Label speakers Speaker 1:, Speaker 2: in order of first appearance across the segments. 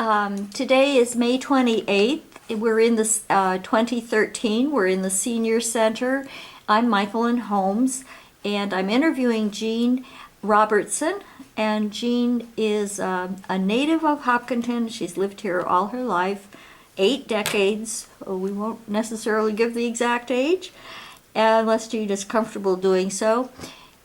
Speaker 1: Today is May 28th. We're in the 2013. We're in the Senior Center. I'm Michael Holmes, and I'm interviewing Jean Robertson. And Jean is a native of Hopkinton. She's lived here all her life, 8 decades. We won't necessarily give the exact age, unless Jean is comfortable doing so.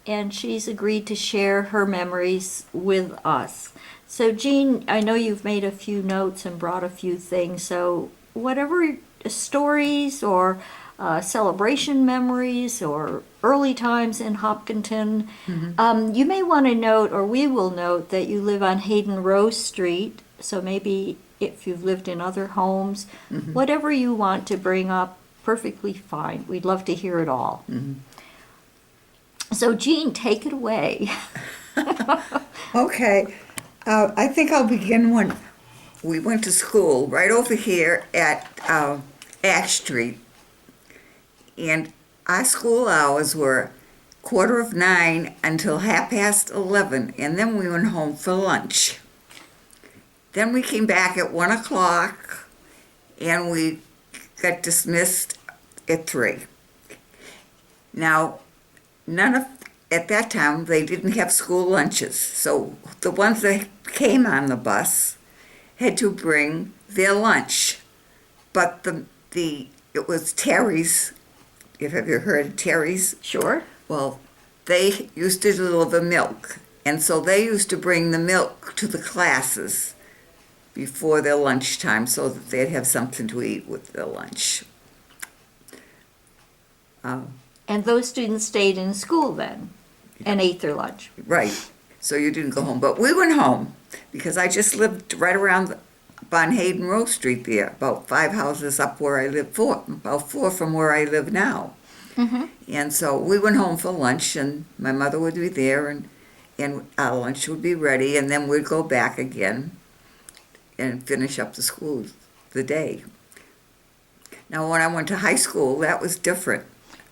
Speaker 1: And she's agreed to share her memories with us. So Jean, I know you've made a few notes and brought a few things, so whatever stories or celebration memories or early times in Hopkinton, you may want to note, or we will note, that you live on Hayden Rose Street, so maybe if you've lived in other homes, whatever you want to bring up, perfectly fine. We'd love to hear it all. So Jean, take it away.
Speaker 2: Okay. I think I'll begin when we went to school right over here at Ash Street. And our school hours were 9:15 until 11:30, and then we went home for lunch. Then we came back at 1 o'clock, and we got dismissed at 3. Now, at that time, they didn't have school lunches, so the ones that came on the bus had to bring their lunch. But it was Terry's. Have you heard of Terry's?
Speaker 1: Sure.
Speaker 2: Well, they used to deliver milk, and so they used to bring the milk to the classes before their lunchtime so that they'd have something to eat with their lunch.
Speaker 1: And those students stayed in school then and ate their lunch.
Speaker 2: Right. So you didn't go home. But we went home because I just lived right around on Hayden Rose Street there, about 5 houses up where I live, about 4 from where I live now. And so we went home for lunch, and my mother would be there, and our lunch would be ready, and then we'd go back again and finish up the day. Now, when I went to high school, that was different.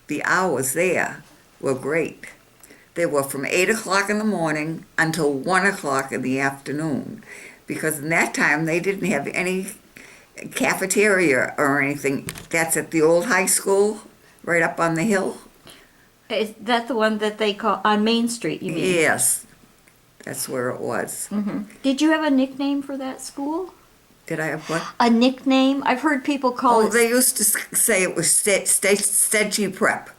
Speaker 2: The hours there were great. They were from 8 o'clock in the morning until 1 o'clock in the afternoon, because in that time they didn't have any cafeteria or anything. That's at the old high school, right up on the hill.
Speaker 1: Is that the one that they call on Main Street, you mean?
Speaker 2: Yes, that's where it was.
Speaker 1: Did you have a nickname for that school?
Speaker 2: Did I have what?
Speaker 1: A nickname? I've heard people call it...
Speaker 2: They used to say it was Stedgy Prep.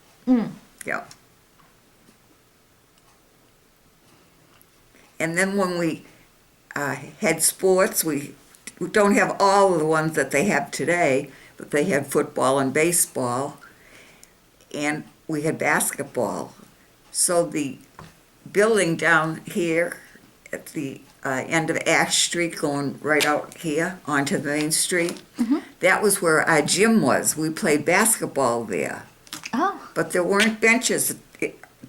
Speaker 2: Yeah. And then when we had sports, we don't have all of the ones that they have today, but they had football and baseball, and we had basketball. So the building down here at the end of Ash Street, going right out here onto the Main Street, that was where our gym was. We played basketball there.
Speaker 1: Oh.
Speaker 2: But there weren't benches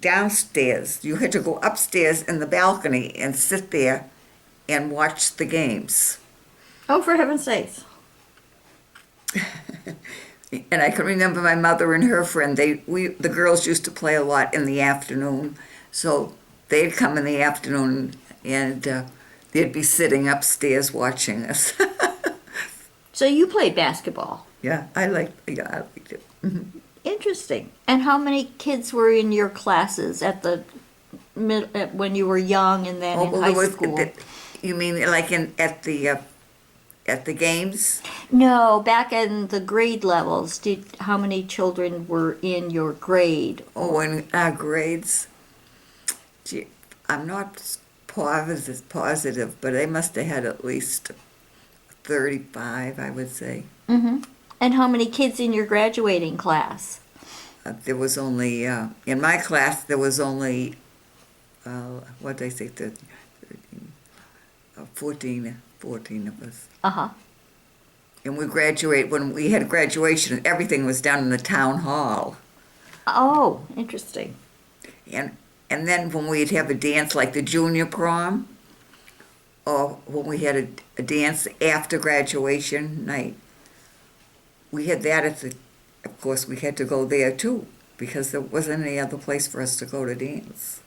Speaker 2: downstairs. You had to go upstairs in the balcony and sit there and watch the games.
Speaker 1: Oh, for heaven's sakes.
Speaker 2: And I can remember my mother and her friend, the girls used to play a lot in the afternoon. So they'd come in the afternoon and they'd be sitting upstairs watching us.
Speaker 1: So you played basketball?
Speaker 2: Yeah, I liked it.
Speaker 1: Interesting. And how many kids were in your classes at the when you were young and then in high school?
Speaker 2: You mean like at the games?
Speaker 1: No, back in the grade levels. How many children were in your grade?
Speaker 2: Oh, in our grades? Gee, I'm not positive, but they must have had at least 35, I would say.
Speaker 1: And how many kids in your graduating class?
Speaker 2: There was only, in my class, there was only, what did I say, 13, 14 of us. And when we had graduation, everything was done in the town hall.
Speaker 1: Oh, interesting.
Speaker 2: And then when we'd have a dance like the junior prom, or when we had a dance after graduation night, we had that of course we had to go there too, because there wasn't any other place for us to go to dance.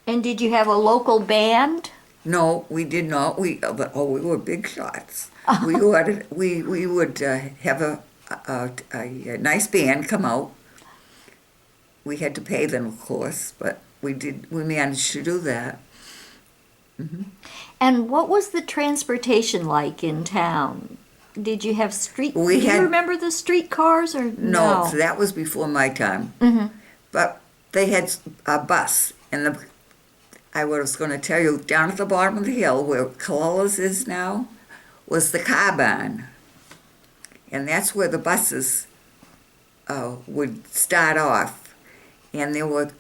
Speaker 1: And did you have a local band?
Speaker 2: No, we did not. We were big shots. We would have a nice band come out. We had to pay them, of course, but we managed to do that.
Speaker 1: And what was the transportation like in town? Did you have do you remember the streetcars or
Speaker 2: No,
Speaker 1: no?
Speaker 2: so that was before my time. But they had a bus, and I was going to tell you, down at the bottom of the hill where Colulla's is now, was the car barn. And that's where the buses would start off. And there were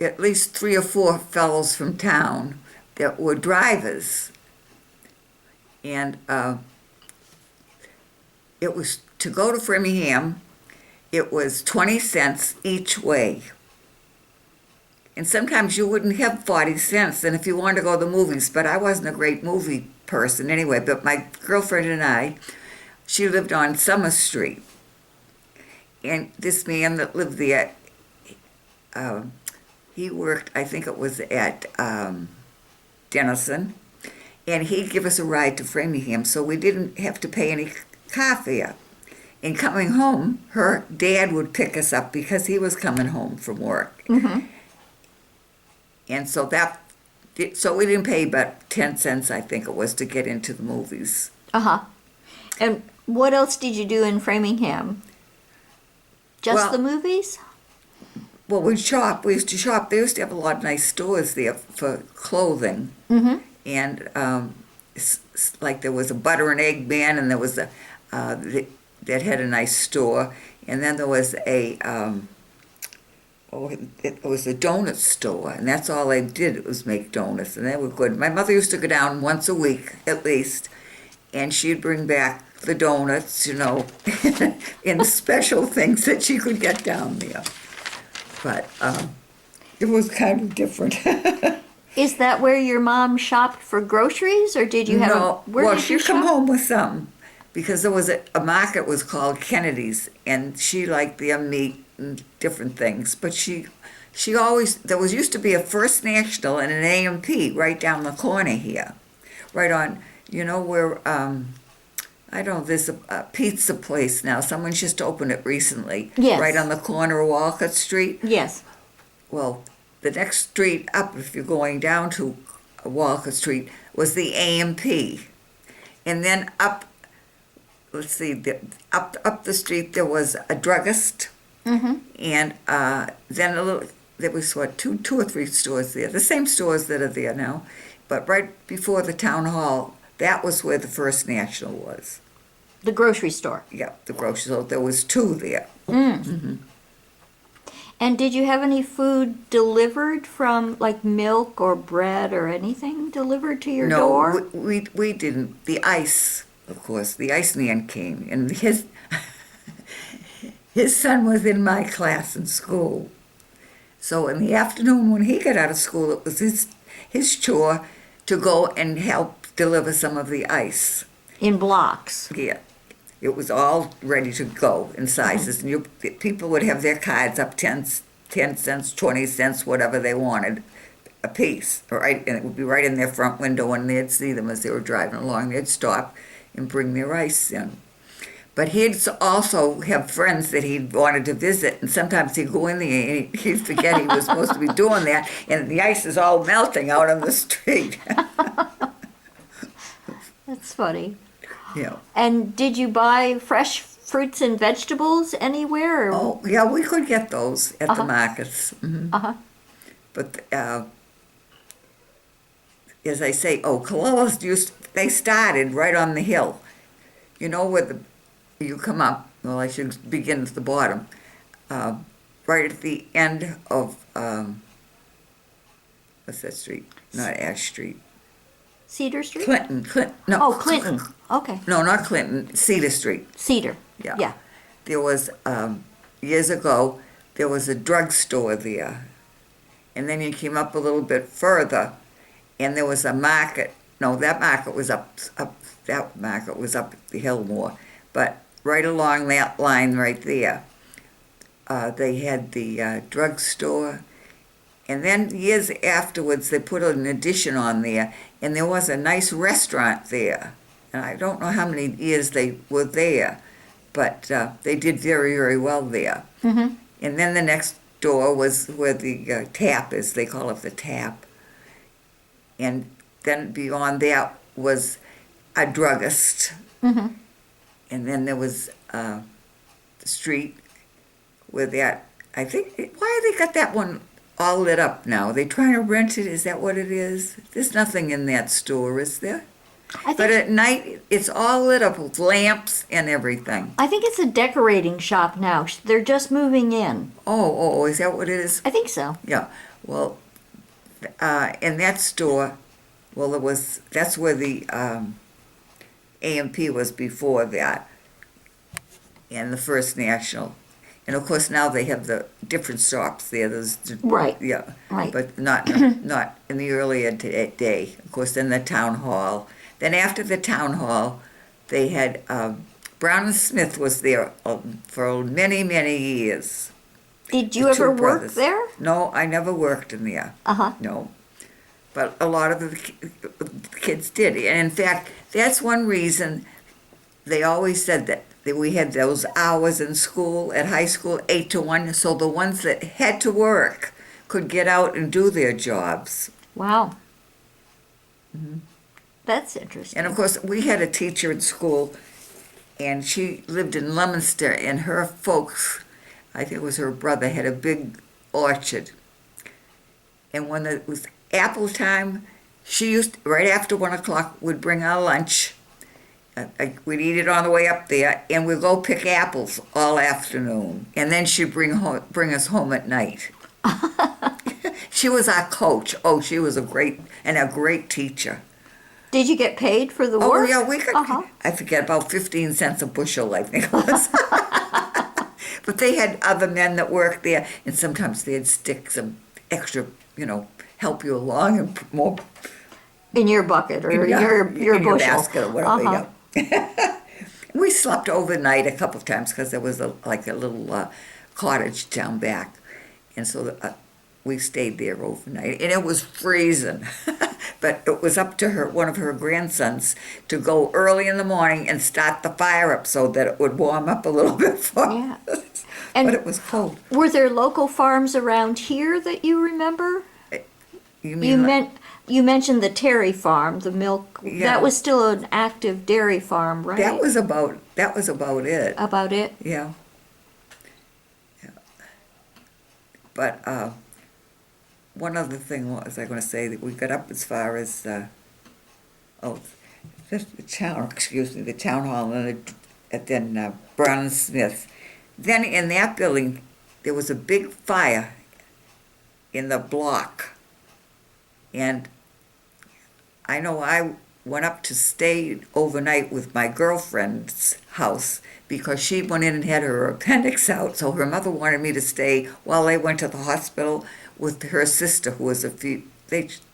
Speaker 2: at least 3 or 4 fellows from town that were drivers. And it was to go to Framingham, it was 20 cents each way. And sometimes you wouldn't have 40 cents, and if you wanted to go to the movies, but I wasn't a great movie person anyway, but my girlfriend and she lived on Summer Street. And this man that lived there, he worked, I think it was at Denison, and he'd give us a ride to Framingham, so we didn't have to pay any car fare. And coming home, her dad would pick us up because he was coming home from work. And so we didn't pay but 10 cents, I think it was, to get into the movies.
Speaker 1: And what else did you do in Framingham? Just the movies?
Speaker 2: Well, we used to shop. They used to have a lot of nice stores there for clothing. And like there was a butter and egg man, and there was that had a nice store. And then there was it was a donut store, and that's all they did was make donuts, and they were good. My mother used to go down once a week at least, and she'd bring back the donuts, in special things that she could get down there. But it was kind of different.
Speaker 1: Is that where your mom shopped for groceries, or did you have
Speaker 2: No, she'd come home with some, because there was a market was called Kennedy's, and she liked their meat and different things. But she always, there used to be a First National and an A&P right down the corner here, right on, where I don't know, there's a pizza place now. Someone's just opened it recently.
Speaker 1: Yes.
Speaker 2: Right on the corner of Walcott Street.
Speaker 1: Yes.
Speaker 2: Well, the next street up, if you're going down to Walcott Street, was the A&P. And then up, let's see, up the street there was a druggist. And then there was, 2 or 3 stores there. The same stores that are there now. But right before the town hall, that was where the First National was.
Speaker 1: The grocery store.
Speaker 2: Yeah, the grocery store. There was 2 there.
Speaker 1: And did you have any food delivered from, like milk or bread or anything delivered to your door?
Speaker 2: No, we didn't. The ice, of course, the ice man came, and his son was in my class in school. So in the afternoon when he got out of school, it was his chore to go and help deliver some of the ice.
Speaker 1: In blocks?
Speaker 2: Yeah. It was all ready to go in sizes. And people would have their cards up 10 cents, 20 cents, whatever they wanted a piece. Right? And it would be right in their front window, and they'd see them as they were driving along. They'd stop and bring their ice in. But he'd also have friends that he wanted to visit, and sometimes he'd go in there and he'd forget he was supposed to be doing that, and the ice is all melting out on the street.
Speaker 1: That's funny.
Speaker 2: Yeah.
Speaker 1: And did you buy fresh fruits and vegetables anywhere?
Speaker 2: Oh, yeah, we could get those at the markets. But as I say, Colulla's they started right on the hill. Where you come up, well, I should begin at the bottom, right at the end of, what's that street? Not Ash Street.
Speaker 1: Cedar Street?
Speaker 2: Clinton, no.
Speaker 1: Oh, Clinton. Okay.
Speaker 2: No, not Clinton, Cedar Street.
Speaker 1: Cedar.
Speaker 2: Yeah.
Speaker 1: Yeah.
Speaker 2: There was, years ago, there was a drugstore there. And then you came up a little bit further, and there was a market. No, that market was up the hill more. But right along that line right there, they had the drugstore, And then years afterwards, they put an addition on there, and there was a nice restaurant there. And I don't know how many years they were there, but they did very, very well there.
Speaker 1: Mm-hmm.
Speaker 2: And then the next door was where the tap is. They call it the tap. And then beyond that was a druggist.
Speaker 1: Mm-hmm.
Speaker 2: And then there was the street where that, I think, why have they got that one all lit up now? Are they trying to rent it? Is that what it is? There's nothing in that store, is there? But at night, it's all lit up with lamps and everything.
Speaker 1: I think it's a decorating shop now. They're just moving in.
Speaker 2: Oh, is that what it is?
Speaker 1: I think so.
Speaker 2: Yeah. Well, in that store, that's where the A&P was before that, and the First National. And of course now they have the different shops there. There's,
Speaker 1: Right.
Speaker 2: Yeah.
Speaker 1: Right.
Speaker 2: But not in the earlier day. Of course, then the town hall. Then after the town hall, they had Brown and Smith was there for many, many years.
Speaker 1: Did you
Speaker 2: The two
Speaker 1: ever work
Speaker 2: brothers.
Speaker 1: there?
Speaker 2: No, I never worked in there.
Speaker 1: Uh-huh.
Speaker 2: No. But a lot of the kids did. And in fact, that's one reason they always said that we had those hours in school, at high school, 8 to 1, so the ones that had to work could get out and do their jobs.
Speaker 1: Wow. Mm-hmm. That's interesting.
Speaker 2: And of course, we had a teacher in school, and she lived in Leominster, and her folks, I think it was her brother, had a big orchard. And when it was apple time, she used, right after 1 o'clock, would bring our lunch. We'd eat it on the way up there, and we'd go pick apples all afternoon. And then she'd bring us home at night. She was our coach. Oh, she was a great teacher.
Speaker 1: Did you get paid for the work?
Speaker 2: Oh, yeah, we could.
Speaker 1: Uh-huh.
Speaker 2: I forget, about 15 cents a bushel, I think it was. But they had other men that worked there, and sometimes they'd stick some extra, help you along and more.
Speaker 1: In your bucket or your
Speaker 2: in
Speaker 1: bushel.
Speaker 2: your basket or whatever.
Speaker 1: Uh-huh.
Speaker 2: We slept overnight a couple of times because there was a little cottage down back, and so we stayed there overnight, and it was freezing. But it was up to one of her grandsons, to go early in the morning and start the fire up so that it would warm up a little bit for
Speaker 1: Yeah.
Speaker 2: us.
Speaker 1: And
Speaker 2: but it was cold.
Speaker 1: Were there local farms around here that you remember?
Speaker 2: You mean
Speaker 1: You mentioned the Terry farm, the milk.
Speaker 2: Yeah.
Speaker 1: That was still an active dairy farm, right?
Speaker 2: that was about it.
Speaker 1: About it?
Speaker 2: Yeah. But one other thing was I going to say that we got up as far as the town hall, and then Brown and Smith. Then in that building there was a big fire in the block, and I know I went up to stay overnight with my girlfriend's house because she went in and had her appendix out, so her mother wanted me to stay while they went to the hospital with her sister, who was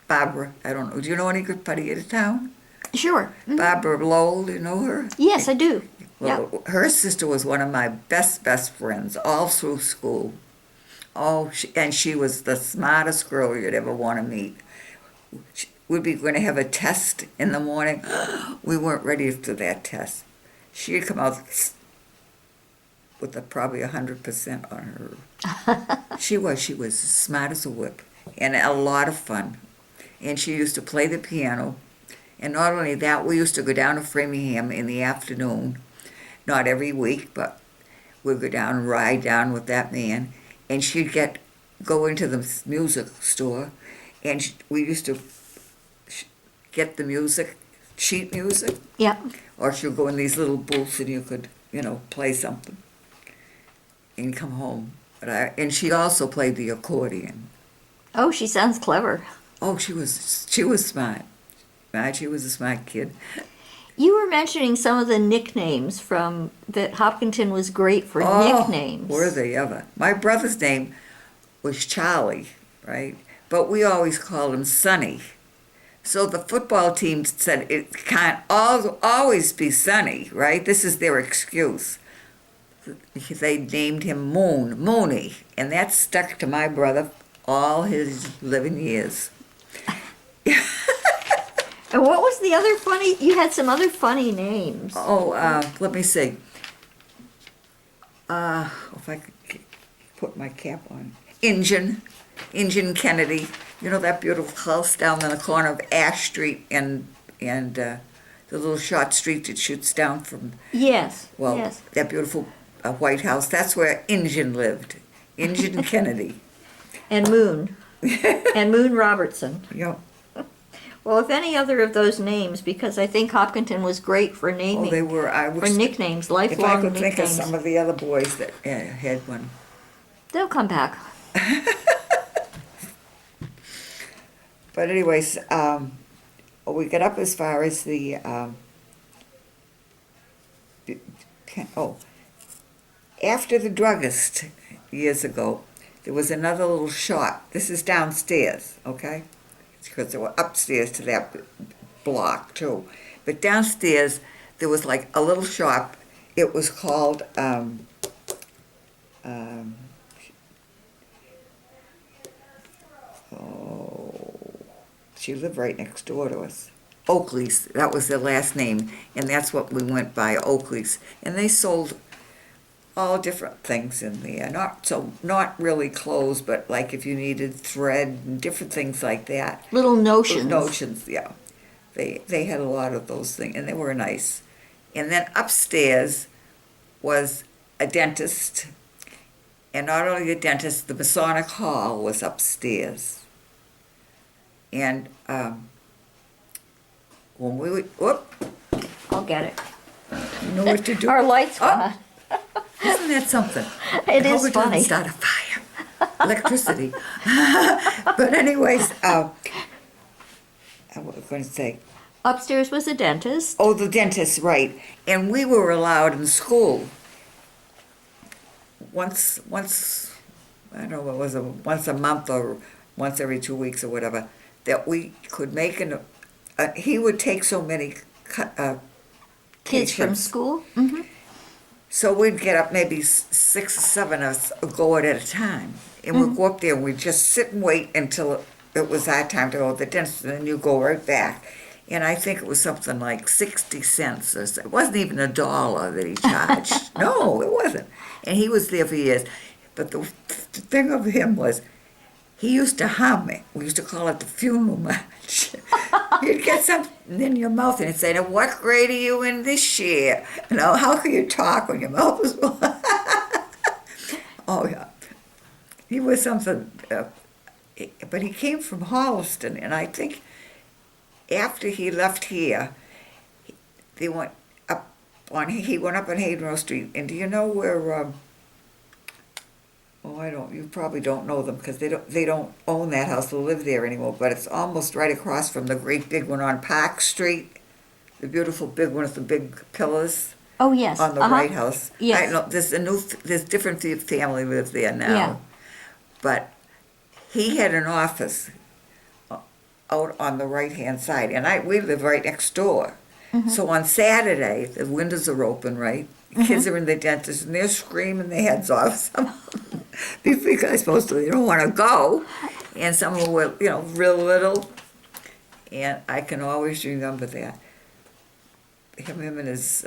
Speaker 2: Barbara, I don't know, do you know anybody in town?
Speaker 1: Sure. Mhm.
Speaker 2: Barbara Lowell, do you know her?
Speaker 1: Yes, I do.
Speaker 2: Well, her sister was one of my best friends all through school. Oh, and she was the smartest girl you'd ever want to meet. We'd be going to have a test in the morning. We weren't ready for that test. She'd come out with probably 100% on her. She was smart as a whip and a lot of fun. And she used to play the piano. And not only that, we used to go down to Framingham in the afternoon, not every week, but we'd go down and ride down with that man. And she'd go into the music store, and we used to get the music, sheet music.
Speaker 1: Yep.
Speaker 2: Or she'd go in these little booths and you could, play something and come home. And she also played the accordion.
Speaker 1: Oh, she sounds clever.
Speaker 2: Oh, she was smart. She was a smart kid.
Speaker 1: You were mentioning some of the nicknames that Hopkinton was great for nicknames.
Speaker 2: Were they ever? My brother's name was Charlie, right? But we always called him Sonny. So the football team said it can't always be Sonny, right? This is their excuse. They named him Mooney, and that stuck to my brother all his living years.
Speaker 1: And what was the other funny? You had some other funny names.
Speaker 2: Oh, let me see. If I could put my cap on. Injun Kennedy. You know that beautiful house down in the corner of Ash Street and the little short street that shoots down from.
Speaker 1: Yes.
Speaker 2: Well,
Speaker 1: yes.
Speaker 2: that beautiful white house. That's where Injun lived. Injun Kennedy.
Speaker 1: And Moon. And Moon Robertson.
Speaker 2: Yep.
Speaker 1: Well, if any other of those names, because I think Hopkinton was great for naming.
Speaker 2: Oh, they were. I
Speaker 1: for
Speaker 2: wish.
Speaker 1: nicknames,
Speaker 2: If I
Speaker 1: lifelong
Speaker 2: could
Speaker 1: nicknames.
Speaker 2: think of some of the other boys that had one.
Speaker 1: They'll come back.
Speaker 2: But anyways, we got up as far as the, after the druggist years ago, there was another little shop. This is downstairs, okay? Because they were upstairs to that block too. But downstairs, there was like a little shop. It was called, she lived right next door to us. Oakleys, that was their last name, and that's what we went by, Oakleys. And they sold all different things in there. Not really clothes, but like if you needed thread and different things like that.
Speaker 1: Little notions.
Speaker 2: Notions, yeah. They had a lot of those things, and they were nice. And then upstairs was a dentist, and not only a dentist, the Masonic Hall was upstairs. And when we would, whoop,
Speaker 1: I'll get it.
Speaker 2: you know what to do.
Speaker 1: Our lights
Speaker 2: Oh.
Speaker 1: gone.
Speaker 2: Isn't that something?
Speaker 1: It
Speaker 2: I hope
Speaker 1: is
Speaker 2: it doesn't
Speaker 1: funny.
Speaker 2: start a fire. Electricity. But anyways, what was I going to say?
Speaker 1: Upstairs was a dentist.
Speaker 2: Oh, the dentist, right. And we were allowed in school once, I don't know, what was it, once a month or once every 2 weeks or whatever, that we could make he would take so many
Speaker 1: Kids from
Speaker 2: patients.
Speaker 1: school. Mm-hmm.
Speaker 2: So we'd get up, maybe 6 or 7 of us go at a time. And we'd go up there and we'd just sit and wait until it was our time to go to the dentist, and then you go right back. And I think it was something like 60 cents. It wasn't even $1 that he charged. No, it wasn't. And he was there for years. But the thing of him was, he used to hum it. We used to call it the funeral march. You'd get something in your mouth and he'd say, "Now, what grade are you in this year? You know, how can you talk when your mouth is full?" Oh, yeah. He was something, but he came from Holliston, and I think after he left here, he went up on Hayden Row Street. And do you know where, you probably don't know them because they don't own that house or live there anymore, but it's almost right across from the great big one on Park Street, the beautiful big one with the big pillars
Speaker 1: Oh, yes.
Speaker 2: on the White House.
Speaker 1: Yes.
Speaker 2: I know there's different family live there now.
Speaker 1: Yeah.
Speaker 2: But he had an office out on the right-hand side, and we live right next door.
Speaker 1: Mm-hmm.
Speaker 2: So on Saturday, the windows are open, right?
Speaker 1: Mm-hmm.
Speaker 2: Kids are in the dentist, and they're screaming their heads off. Some of them, because they don't want to go, and some of them were, real little. And I can always remember that. Him and his,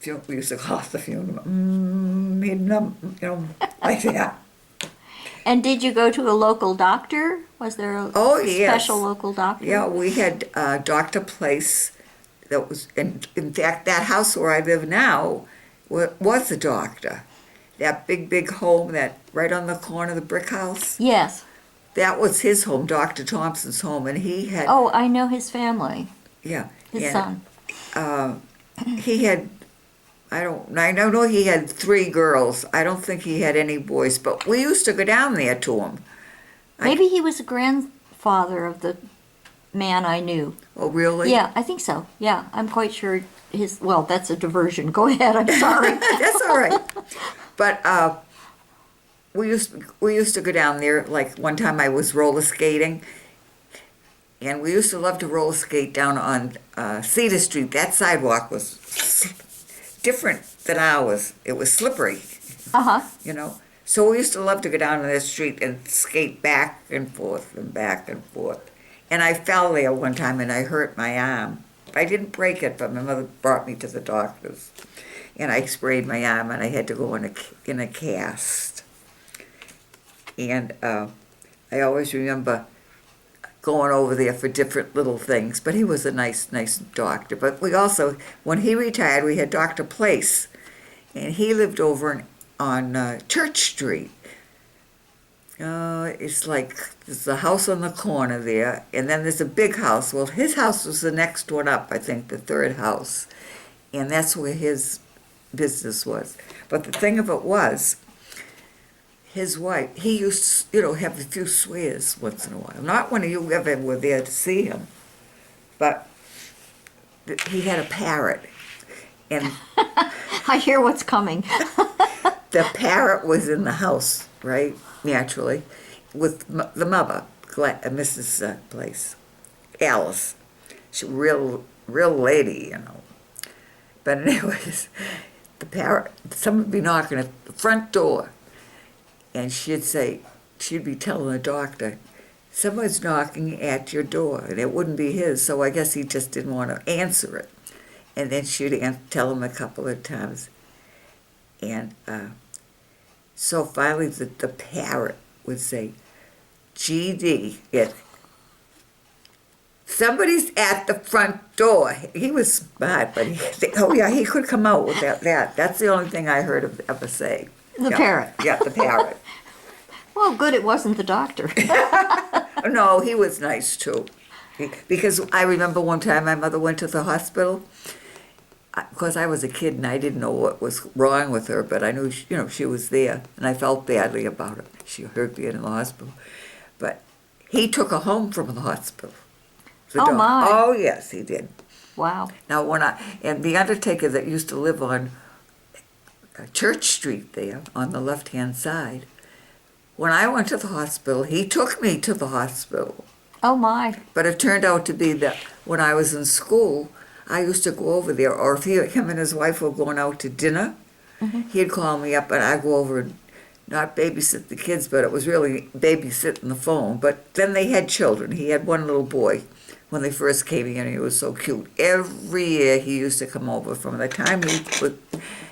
Speaker 2: we used to call it the funeral. Like that.
Speaker 1: And did you go to a local doctor? Was there a
Speaker 2: Yes.
Speaker 1: special local doctor?
Speaker 2: Yeah, we had Dr. Place. That was, in fact, that house where I live now was a doctor. That big home, that right on the corner of the brick house.
Speaker 1: Yes.
Speaker 2: That was his home, Dr. Thompson's home, and he had.
Speaker 1: Oh, I know his family.
Speaker 2: Yeah.
Speaker 1: His son.
Speaker 2: He had. I know he had 3 girls. I don't think he had any boys, but we used to go down there to him.
Speaker 1: Maybe he was a grandfather of the man I knew.
Speaker 2: Oh, really?
Speaker 1: Yeah, I think so. Yeah, I'm quite sure that's a diversion. Go ahead, I'm sorry.
Speaker 2: That's all right. But we used to go down there. Like one time I was roller skating, and we used to love to roller skate down on Cedar Street. That sidewalk was different than ours. It was slippery,
Speaker 1: Uh-huh.
Speaker 2: So we used to love to go down to the street and skate back and forth and back and forth. And I fell there one time and I hurt my arm. I didn't break it, but my mother brought me to the doctors. And I sprained my arm and I had to go in a cast. And I always remember going over there for different little things. But he was a nice doctor. But we also, when he retired, we had Dr. Place. And he lived over on Church Street. It's like there's a house on the corner there, and then there's a big house. Well, his house was the next one up, I think, the third house, and that's where his business was. But the thing of it was, his wife, he used to, have a few swears once in a while. Not when you ever were there to see him, but he had a parrot, and
Speaker 1: I hear what's coming.
Speaker 2: the parrot was in the house, right? Naturally, with the mother, Mrs. Place, Alice. She real lady, But anyways, the parrot, someone would be knocking at the front door, and she'd be telling the doctor, someone's knocking at your door, and it wouldn't be his, so I guess he just didn't want to answer it. And then she'd tell him a couple of times. And so finally the parrot would say, GD, somebody's at the front door. He was smart, but he could come out with that. That's the only thing I heard of ever say.
Speaker 1: The parrot.
Speaker 2: Yeah, the parrot.
Speaker 1: Well, good it wasn't the doctor.
Speaker 2: No, he was nice too. Because I remember one time my mother went to the hospital. Because I was a kid and I didn't know what was wrong with her, but I knew, she was there, and I felt badly about it. She hurt being in the hospital. But he took her home from the hospital.
Speaker 1: Oh, my.
Speaker 2: Oh, yes, he did.
Speaker 1: Wow.
Speaker 2: Now, and the undertaker that used to live on Church Street there, on the left-hand side, when I went to the hospital, he took me to the hospital.
Speaker 1: Oh, my.
Speaker 2: But it turned out to be that when I was in school, I used to go over there, or if him and his wife were going out to dinner, he'd call me up and I'd go over and not babysit the kids, but it was really babysitting the phone. But then they had children. He had one little boy when they first came in, and he was so cute. Every year he used to come over from the time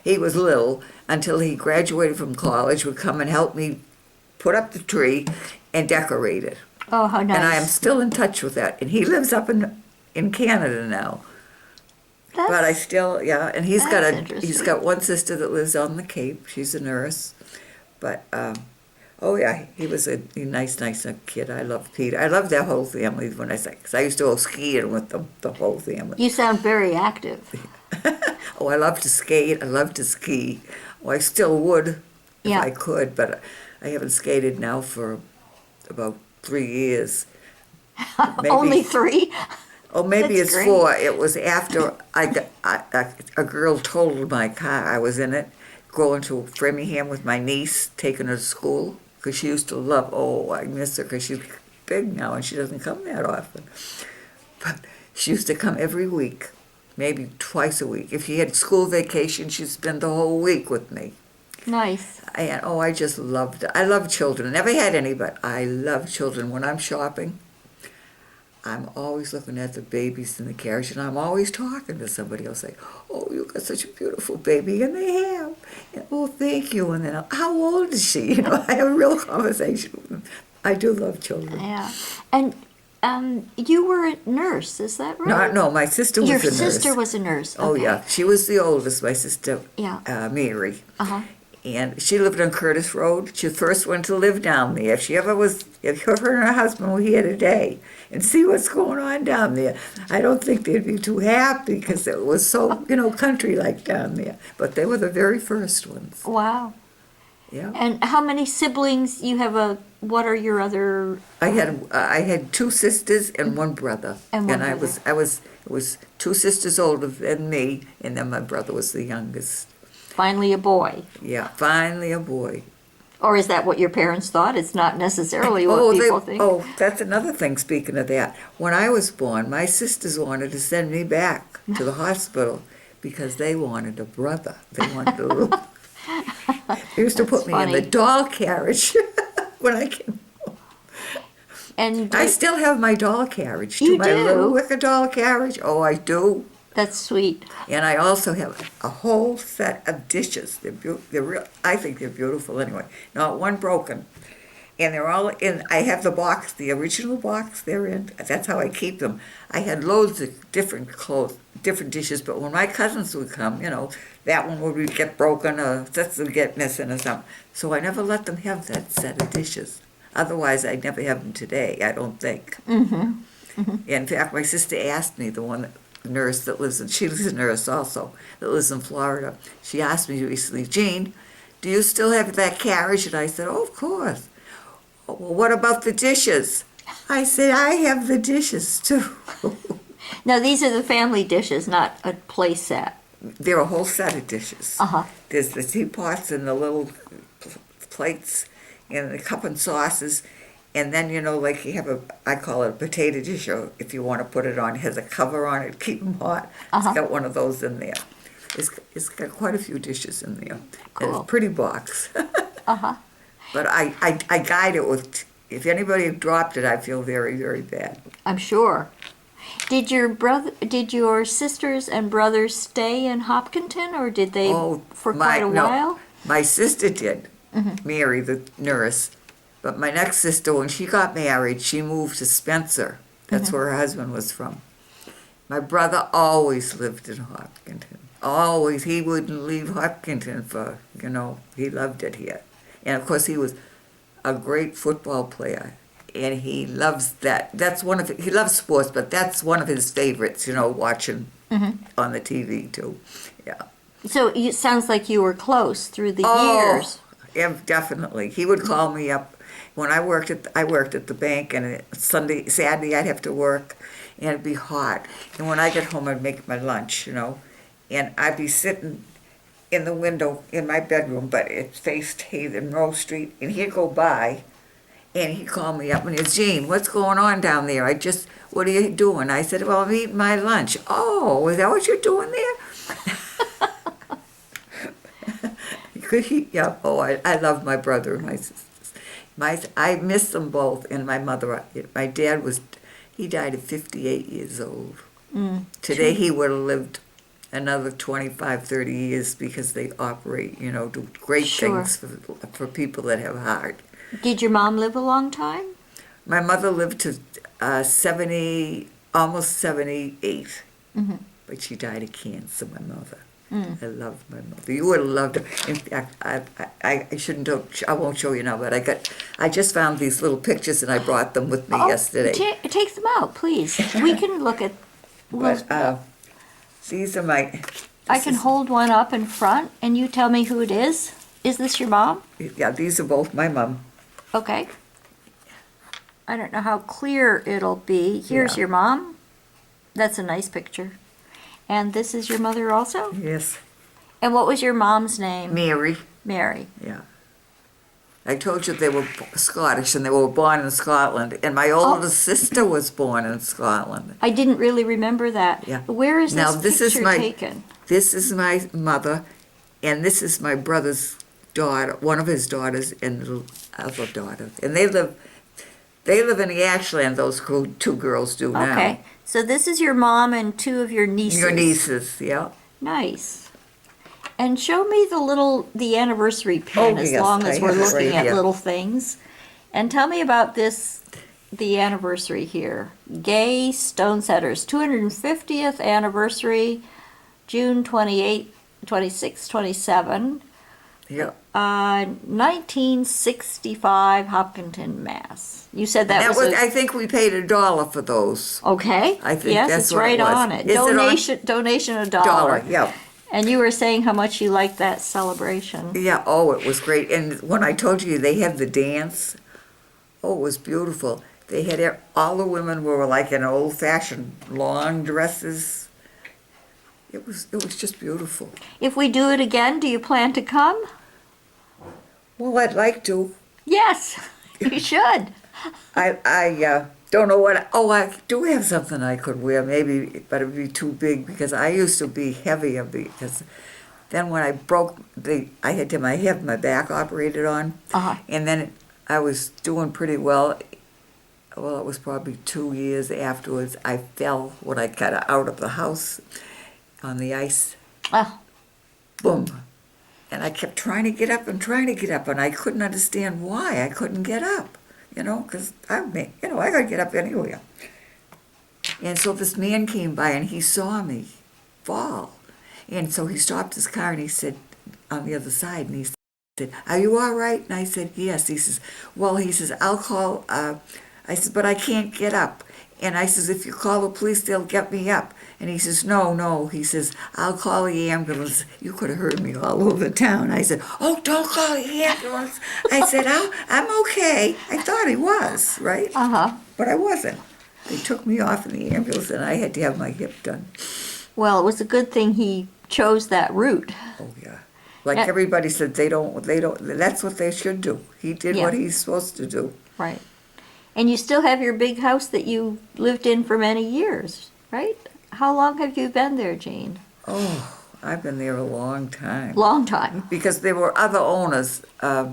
Speaker 2: he was little until he graduated from college, would come and help me put up the tree and decorate it.
Speaker 1: Oh, how nice.
Speaker 2: And I am still in touch with that. And he lives up in Canada now. But I still, and he's got one sister that lives on the Cape. She's a nurse. But, he was a nice kid. I love Peter. I love their whole family because I used to go skiing with them, the whole family.
Speaker 1: You sound very active.
Speaker 2: Oh, I love to skate. I love to ski. Well, I still would if I could, but I haven't skated now for about 3 years. Maybe.
Speaker 1: Only 3?
Speaker 2: Oh, maybe
Speaker 1: That's
Speaker 2: it's
Speaker 1: great.
Speaker 2: 4. It was after a girl totaled my car. I was in it, going to Framingham with my niece, taking her to school, because she used to love, I miss her because she's big now and she doesn't come that often. But she used to come every week, maybe twice a week. If she had school vacation, she'd spend the whole week with me.
Speaker 1: Nice.
Speaker 2: And, I just loved it. I love children. I never had any, but I love children. When I'm shopping, I'm always looking at the babies in the carriage, and I'm always talking to somebody else, like, oh, you got such a beautiful baby, and they have. And, oh, thank you. And then, how old is she? I have a real conversation with them. I do love children.
Speaker 1: Yeah. And you were a nurse, is that right?
Speaker 2: No, my sister was a nurse.
Speaker 1: Your sister was a nurse.
Speaker 2: Oh,
Speaker 1: okay.
Speaker 2: yeah. She was the oldest, my sister, Mary.
Speaker 1: Uh-huh.
Speaker 2: And she lived on Curtis Road. She first went to live down there. If her and her husband were here today and see what's going on down there, I don't think they'd be too happy because it was so, country-like down there. But they were the very first ones.
Speaker 1: Wow.
Speaker 2: Yeah.
Speaker 1: And how many siblings you have? What are your other?
Speaker 2: I had 2 sisters and 1 brother.
Speaker 1: And one
Speaker 2: I
Speaker 1: brother.
Speaker 2: was 2 sisters older than me, and then my brother was the youngest.
Speaker 1: Finally a boy.
Speaker 2: Yeah, finally a boy.
Speaker 1: Or is that what your parents thought? It's not necessarily what people think.
Speaker 2: Oh, that's another thing, speaking of that. When I was born, my sisters wanted to send me back to the hospital because they wanted a brother. They wanted a little... They used to
Speaker 1: That's
Speaker 2: put me in the
Speaker 1: funny.
Speaker 2: doll carriage when I came.
Speaker 1: And
Speaker 2: I still have my doll carriage.
Speaker 1: You
Speaker 2: my little
Speaker 1: do?
Speaker 2: wicker doll carriage. Oh, I do.
Speaker 1: that's sweet.
Speaker 2: And I also have a whole set of dishes. They're real. I think they're beautiful anyway. Not one broken. And they're all in. I have the box, the original box they're in. That's how I keep them. I had loads of different different dishes. But when my cousins would come, that one would get broken or this would get missing or something. So I never let them have that set of dishes. Otherwise, I'd never have them today. I don't think. In fact, my sister asked me, the nurse that lives in, she was a nurse also, that lives in Florida. She asked me recently, Jean, do you still have that carriage? And I said, oh, of course. Oh, well, what about the dishes? I said, I have the dishes too.
Speaker 1: Now, these are the family dishes, not a play set.
Speaker 2: They're a whole set of dishes.
Speaker 1: Uh-huh.
Speaker 2: There's the teapots and the little plates and the cup and sauces. And then, like you have I call it a potato dish, or if you want to put it on, it has a cover on it, keep them hot.
Speaker 1: Uh-huh.
Speaker 2: It's got one of those in there. It's got quite a few dishes in there.
Speaker 1: Cool.
Speaker 2: It's a pretty box.
Speaker 1: Uh-huh.
Speaker 2: But I guide it with, if anybody dropped it, I feel very, very bad.
Speaker 1: I'm sure. Did your sisters and brothers stay in Hopkinton, or did they for quite a while?
Speaker 2: My sister did, Mary, the nurse. But my next sister, when she got married, she moved to Spencer. That's where her husband was from. My brother always lived in Hopkinton. Always. He wouldn't leave Hopkinton for, he loved it here. And of course, he was a great football player. And he loves that. He loves sports, but that's one of his favorites, watching on the TV too. Yeah.
Speaker 1: So it sounds like you were close through the years.
Speaker 2: Yeah, definitely. He would call me up when I worked at the bank, and Saturday I'd have to work, and it'd be hot. And when I get home, I'd make my lunch, and I'd be sitting in the window in my bedroom, but it faced Hayden Row Street, and he'd go by, and he'd call me up, and he'd, Jean, what's going on down there? What are you doing? I said, well, I'm eating my lunch. Oh, is that what you're doing there? Yeah. Oh, I love my brother and my sisters. I miss them both, and my mother. My dad he died at 58 years old. Today he would have lived another 25, 30 years because they operate, do great things for people that have heart.
Speaker 1: Did your mom live a long time?
Speaker 2: My mother lived to 70, almost 78, but she died of cancer, my mother. I love my mother. You would have loved her. In fact, I won't show you now, but I just found these little pictures and I brought them with me yesterday.
Speaker 1: Take them out, please. We can look at.
Speaker 2: But these are my.
Speaker 1: I can hold one up in front, and you tell me who it is. Is this your mom?
Speaker 2: Yeah, these are both my mom.
Speaker 1: Okay. I don't know how clear it'll be. Here's your mom. That's a nice picture. And this is your mother also?
Speaker 2: Yes.
Speaker 1: And what was your mom's name?
Speaker 2: Mary.
Speaker 1: Mary.
Speaker 2: Yeah. I told you they were Scottish and they were born in Scotland. And my oldest sister was born in Scotland.
Speaker 1: I didn't really remember that.
Speaker 2: Yeah.
Speaker 1: Where is this picture taken?
Speaker 2: This is my mother, and this is my brother's daughter, one of his daughters, and the other daughter. And they live in the Ashland, those two girls do now.
Speaker 1: Okay. So this is your mom and two of your nieces.
Speaker 2: Your nieces, yeah.
Speaker 1: Nice. And show me the anniversary pin as
Speaker 2: yes,
Speaker 1: long as
Speaker 2: I
Speaker 1: we're
Speaker 2: have it
Speaker 1: looking
Speaker 2: right
Speaker 1: at
Speaker 2: here.
Speaker 1: little things. And tell me about the anniversary here. Gay Stonesetters, 250th anniversary, June 28, 26, 27.
Speaker 2: Yeah.
Speaker 1: 1965, Hopkinton, Mass. You said that was
Speaker 2: I think we paid $1 for those.
Speaker 1: okay.
Speaker 2: I think
Speaker 1: yes,
Speaker 2: that's
Speaker 1: it's
Speaker 2: what
Speaker 1: right
Speaker 2: it was.
Speaker 1: on it.
Speaker 2: Is it on?
Speaker 1: Donation $1.
Speaker 2: $1, yeah.
Speaker 1: And you were saying how much you liked that celebration.
Speaker 2: Yeah, it was great. And when I told you they had the dance, it was beautiful. They had, all the women were like in old-fashioned long dresses. It was just beautiful.
Speaker 1: If we do it again, do you plan to come?
Speaker 2: Well, I'd like to.
Speaker 1: Yes, you should.
Speaker 2: I don't know what. I do have something I could wear, maybe, but it'd be too big because I used to be heavier because then when I broke I had to have my back operated on, and then I was doing pretty well. Well, it was probably 2 years afterwards. I fell when I got out of the house on the ice.
Speaker 1: Oh.
Speaker 2: Boom. And I kept trying to get up, and I couldn't understand why I couldn't get up, because I could get up anywhere. And so this man came by, and he saw me fall. And so he stopped his car, and he said, on the other side, and he said, "Are you all right?" And I said, "Yes." He says, "Well," he says, "I'll call," I said, "but I can't get up." And I says, "If you call the police, they'll get me up." And he says, No. He says, "I'll call the ambulance." You could have heard me all over town. I said, "Oh, don't call the ambulance." I said, I'm okay. I thought he was, right? But I wasn't. They took me off in the ambulance, and I had to have my hip done.
Speaker 1: Well, it was a good thing he chose that route.
Speaker 2: Oh, yeah. Like everybody said, they don't, that's what they should do. He did what he's supposed to do.
Speaker 1: Right. And you still have your big house that you lived in for many years, right? How long have you been there, Jane?
Speaker 2: Oh, I've been there a long time.
Speaker 1: Long time.
Speaker 2: Because there were other owners that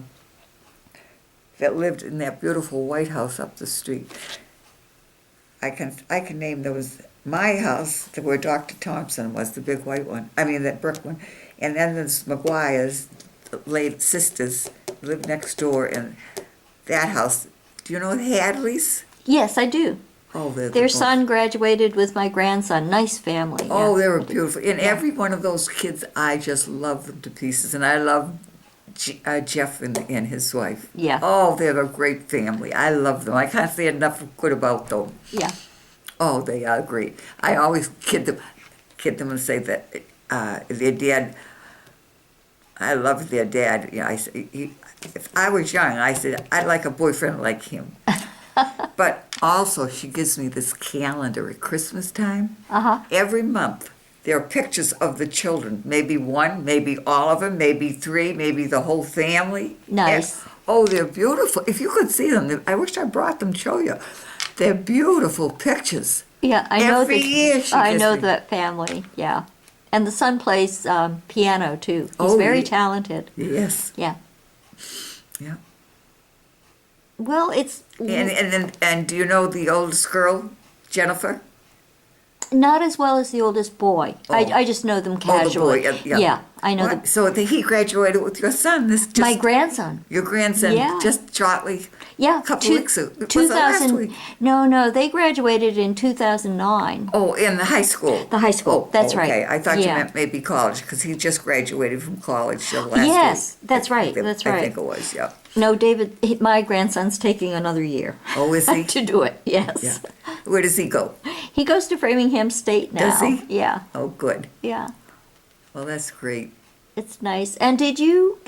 Speaker 2: lived in that beautiful white house up the street. I can name those. My house, where Dr. Thompson was, the big white one. I mean, that brick one. And then there's McGuire's, the late sisters, lived next door in that house. Do you know the Hadleys?
Speaker 1: Yes, I do.
Speaker 2: Oh,
Speaker 1: their son graduated with my grandson. Nice family.
Speaker 2: Oh, they were beautiful. And every one of those kids, I just love them to pieces. And I love Jeff and his wife.
Speaker 1: Yeah.
Speaker 2: Oh, they're a great family. I love them. I can't say enough good about them.
Speaker 1: Yeah.
Speaker 2: Oh, they are great. I always kid them and say that their dad. I love their dad. I say, if I was young, I said I'd like a boyfriend like him. But also, she gives me this calendar at Christmas time. Every month, there are pictures of the children. Maybe one, maybe all of them, maybe three, maybe the whole family.
Speaker 1: Nice.
Speaker 2: Oh, they're beautiful. If you could see them, I wish I brought them to show you. They're beautiful pictures.
Speaker 1: Yeah, I know.
Speaker 2: Every year she
Speaker 1: I
Speaker 2: gives
Speaker 1: know
Speaker 2: me.
Speaker 1: that family. Yeah, and the son plays piano too. He's very talented.
Speaker 2: Yes.
Speaker 1: Yeah.
Speaker 2: Yeah.
Speaker 1: Well, it's
Speaker 2: And do you know the oldest girl, Jennifer?
Speaker 1: not as well as the oldest boy.
Speaker 2: Oh.
Speaker 1: I just know them casually.
Speaker 2: Oh, the boy. Yeah.
Speaker 1: I know
Speaker 2: What? So he graduated with your son.
Speaker 1: my grandson.
Speaker 2: Your grandson.
Speaker 1: Yeah.
Speaker 2: Just shortly.
Speaker 1: Yeah,
Speaker 2: A couple weeks ago. Was it
Speaker 1: 2000.
Speaker 2: last week?
Speaker 1: No, they graduated in 2009.
Speaker 2: Oh, in the high school.
Speaker 1: The high school. That's right.
Speaker 2: Okay, I thought you
Speaker 1: Yeah.
Speaker 2: meant maybe college because he just graduated from college last week.
Speaker 1: Yes, that's right. That's
Speaker 2: I
Speaker 1: right.
Speaker 2: think it was. Yeah.
Speaker 1: No, David, my grandson's taking another year.
Speaker 2: Oh, is he?
Speaker 1: To do it, yes.
Speaker 2: Yeah. Where does he go?
Speaker 1: He goes to Framingham State now.
Speaker 2: Does he?
Speaker 1: Yeah,
Speaker 2: Oh, good.
Speaker 1: yeah.
Speaker 2: Well, that's great.
Speaker 1: It's nice. And did you,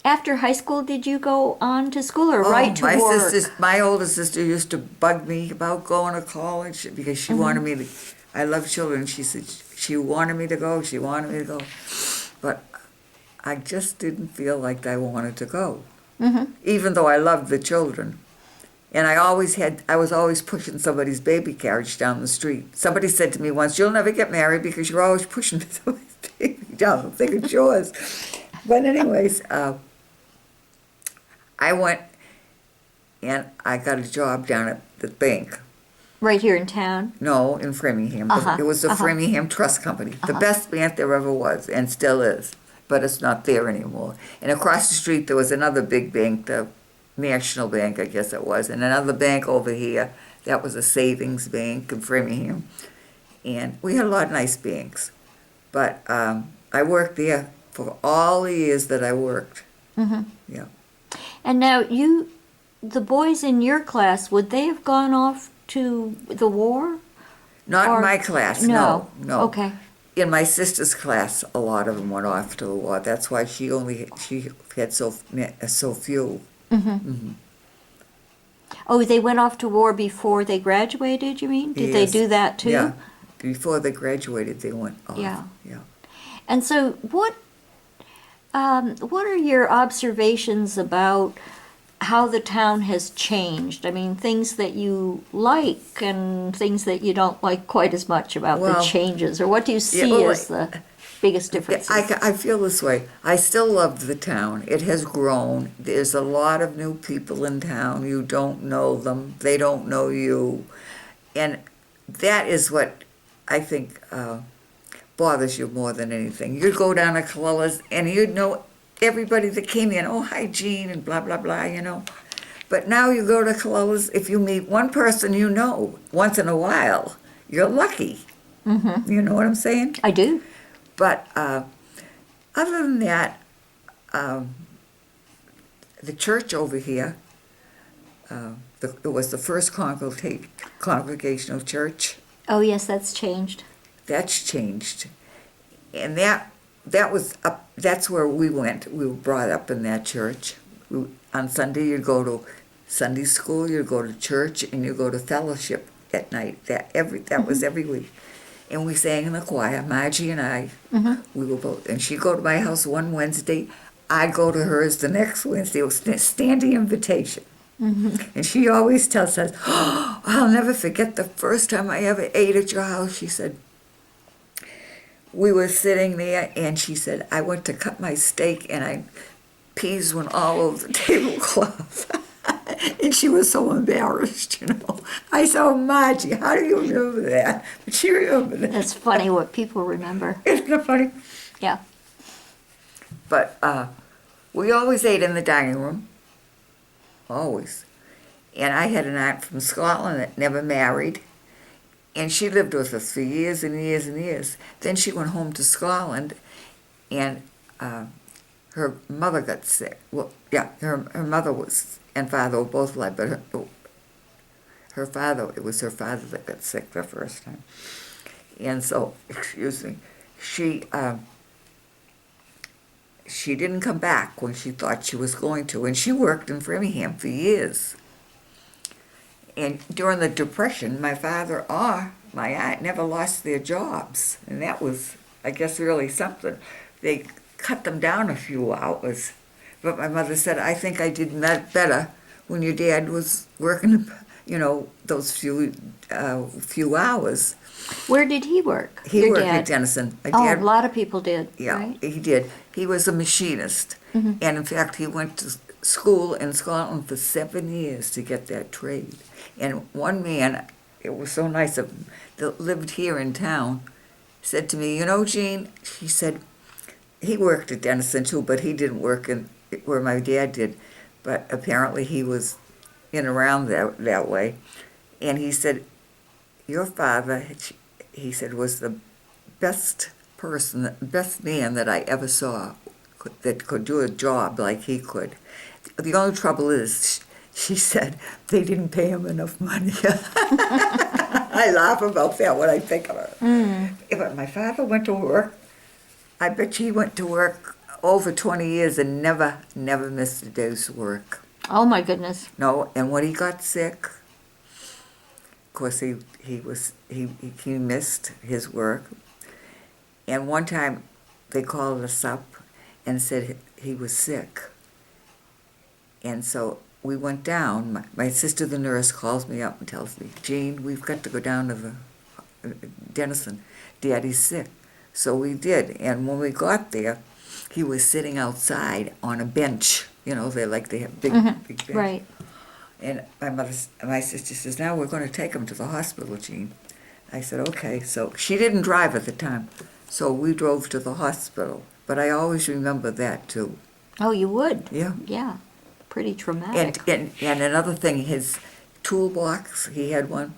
Speaker 1: after high school, did you go on to school or right to
Speaker 2: my
Speaker 1: work?
Speaker 2: my older sister used to bug me about going to college because she wanted me to. I love children. She said she wanted me to go. She wanted me to go, but I just didn't feel like I wanted to go. Even though I loved the children. And I was always pushing somebody's baby carriage down the street. Somebody said to me once, "You'll never get married because you're always pushing somebody's baby down. I think it's yours." But anyways, I went and I got a job down at the bank.
Speaker 1: Right here in town?
Speaker 2: No, in Framingham. It was the Framingham Trust Company. The best bank there ever was and still is. But it's not there anymore. And across the street there was another big bank, the National Bank, I guess it was, and another bank over here. That was a savings bank in Framingham. And we had a lot of nice banks. But I worked there for all the years that I worked. Yeah.
Speaker 1: And now the boys in your class, would they have gone off to the war?
Speaker 2: Not
Speaker 1: Or-
Speaker 2: in my class, no.
Speaker 1: Okay.
Speaker 2: In my sister's class, a lot of them went off to the war. That's why she had so few.
Speaker 1: Oh, they went off to war before they graduated, you mean? Did they
Speaker 2: Yes.
Speaker 1: do that too?
Speaker 2: Yeah, before they graduated, they went off.
Speaker 1: Yeah.
Speaker 2: Yeah.
Speaker 1: And so what are your observations about how the town has changed? I mean, things that you like and things that you don't like quite as much about the
Speaker 2: Well,
Speaker 1: changes, or what do you see
Speaker 2: well,
Speaker 1: as the... biggest differences.
Speaker 2: I feel this way. I still love the town. It has grown. There's a lot of new people in town. You don't know them. They don't know you. And that is what I think bothers you more than anything. You'd go down to Colulla's and you'd know everybody that came in. Oh, hi, Jean, and blah, blah, blah, you know. But now you go to Colulla's, if you meet one person you know once in a while, you're lucky.
Speaker 1: Mm-hmm.
Speaker 2: You know what I'm saying?
Speaker 1: I do.
Speaker 2: But other than that, the church over here, it was the first congregational church.
Speaker 1: Oh, yes, that's changed.
Speaker 2: That's changed, and that was up. That's where we went. We were brought up in that church. On Sunday, you'd go to Sunday school, you'd go to church, and you'd go to fellowship at night. That was every week. And we sang in the choir, Margie and I.
Speaker 1: Mm-hmm.
Speaker 2: We were both, and she'd go to my house one Wednesday. I'd go to hers the next Wednesday. It was a standing invitation.
Speaker 1: Mm-hmm.
Speaker 2: And she always tells us, oh, I'll never forget the first time I ever ate at your house. She said, we were sitting there, and she said, I went to cut my steak, and peas went all over the tablecloth. And she was so embarrassed, you know. I said, oh, Margie, how do you remember that? But she remembered that.
Speaker 1: That's funny what people remember.
Speaker 2: Isn't that funny?
Speaker 1: Yeah.
Speaker 2: But we always ate in the dining room. Always. And I had an aunt from Scotland that never married. And she lived with us for years and years and years. Then she went home to Scotland, and her mother got sick. Well, yeah, her mother and father were both alive, but her father, it was her father that got sick the first time. And so, excuse me, she didn't come back when she thought she was going to, and she worked in Framingham for years. And during the Depression, my father or my aunt never lost their jobs, and that was, I guess, really something. They cut them down a few hours, but my mother said, I think I did better when your dad was working, you know, those few hours.
Speaker 1: Where did he work?
Speaker 2: He
Speaker 1: Your
Speaker 2: worked
Speaker 1: dad?
Speaker 2: at Denison. My
Speaker 1: Oh,
Speaker 2: dad,
Speaker 1: a lot of people did.
Speaker 2: yeah,
Speaker 1: Right?
Speaker 2: he did. He was a machinist, and in fact, he went to school in Scotland for 7 years to get that trade. And one man, it was so nice of him, that lived here in town, said to me, you know, Jean, he said, he worked at Denison too, but he didn't work in where my dad did. But apparently he was in around that way. And he said, your father, he said, was the best man that I ever saw that could do a job like he could. The only trouble is, she said, they didn't pay him enough money. I laugh about that when I think of it. But my father went to work. I bet he went to work over 20 years and never missed a day's work.
Speaker 1: Oh, my goodness.
Speaker 2: No, and when he got sick, of course he missed his work. And one time they called us up and said he was sick. And so we went down. My sister, the nurse, calls me up and tells me, Jean, we've got to go down to the Denison. Daddy's sick. So we did. And when we got there, he was sitting outside on a bench. You know, they have big bench.
Speaker 1: Right.
Speaker 2: And my sister says, now we're going to take him to the hospital, Jean. I said, okay. So she didn't drive at the time. So we drove to the hospital. But I always remember that, too.
Speaker 1: Oh, you would?
Speaker 2: Yeah.
Speaker 1: Yeah. Pretty traumatic.
Speaker 2: And another thing, his toolbox, he had one,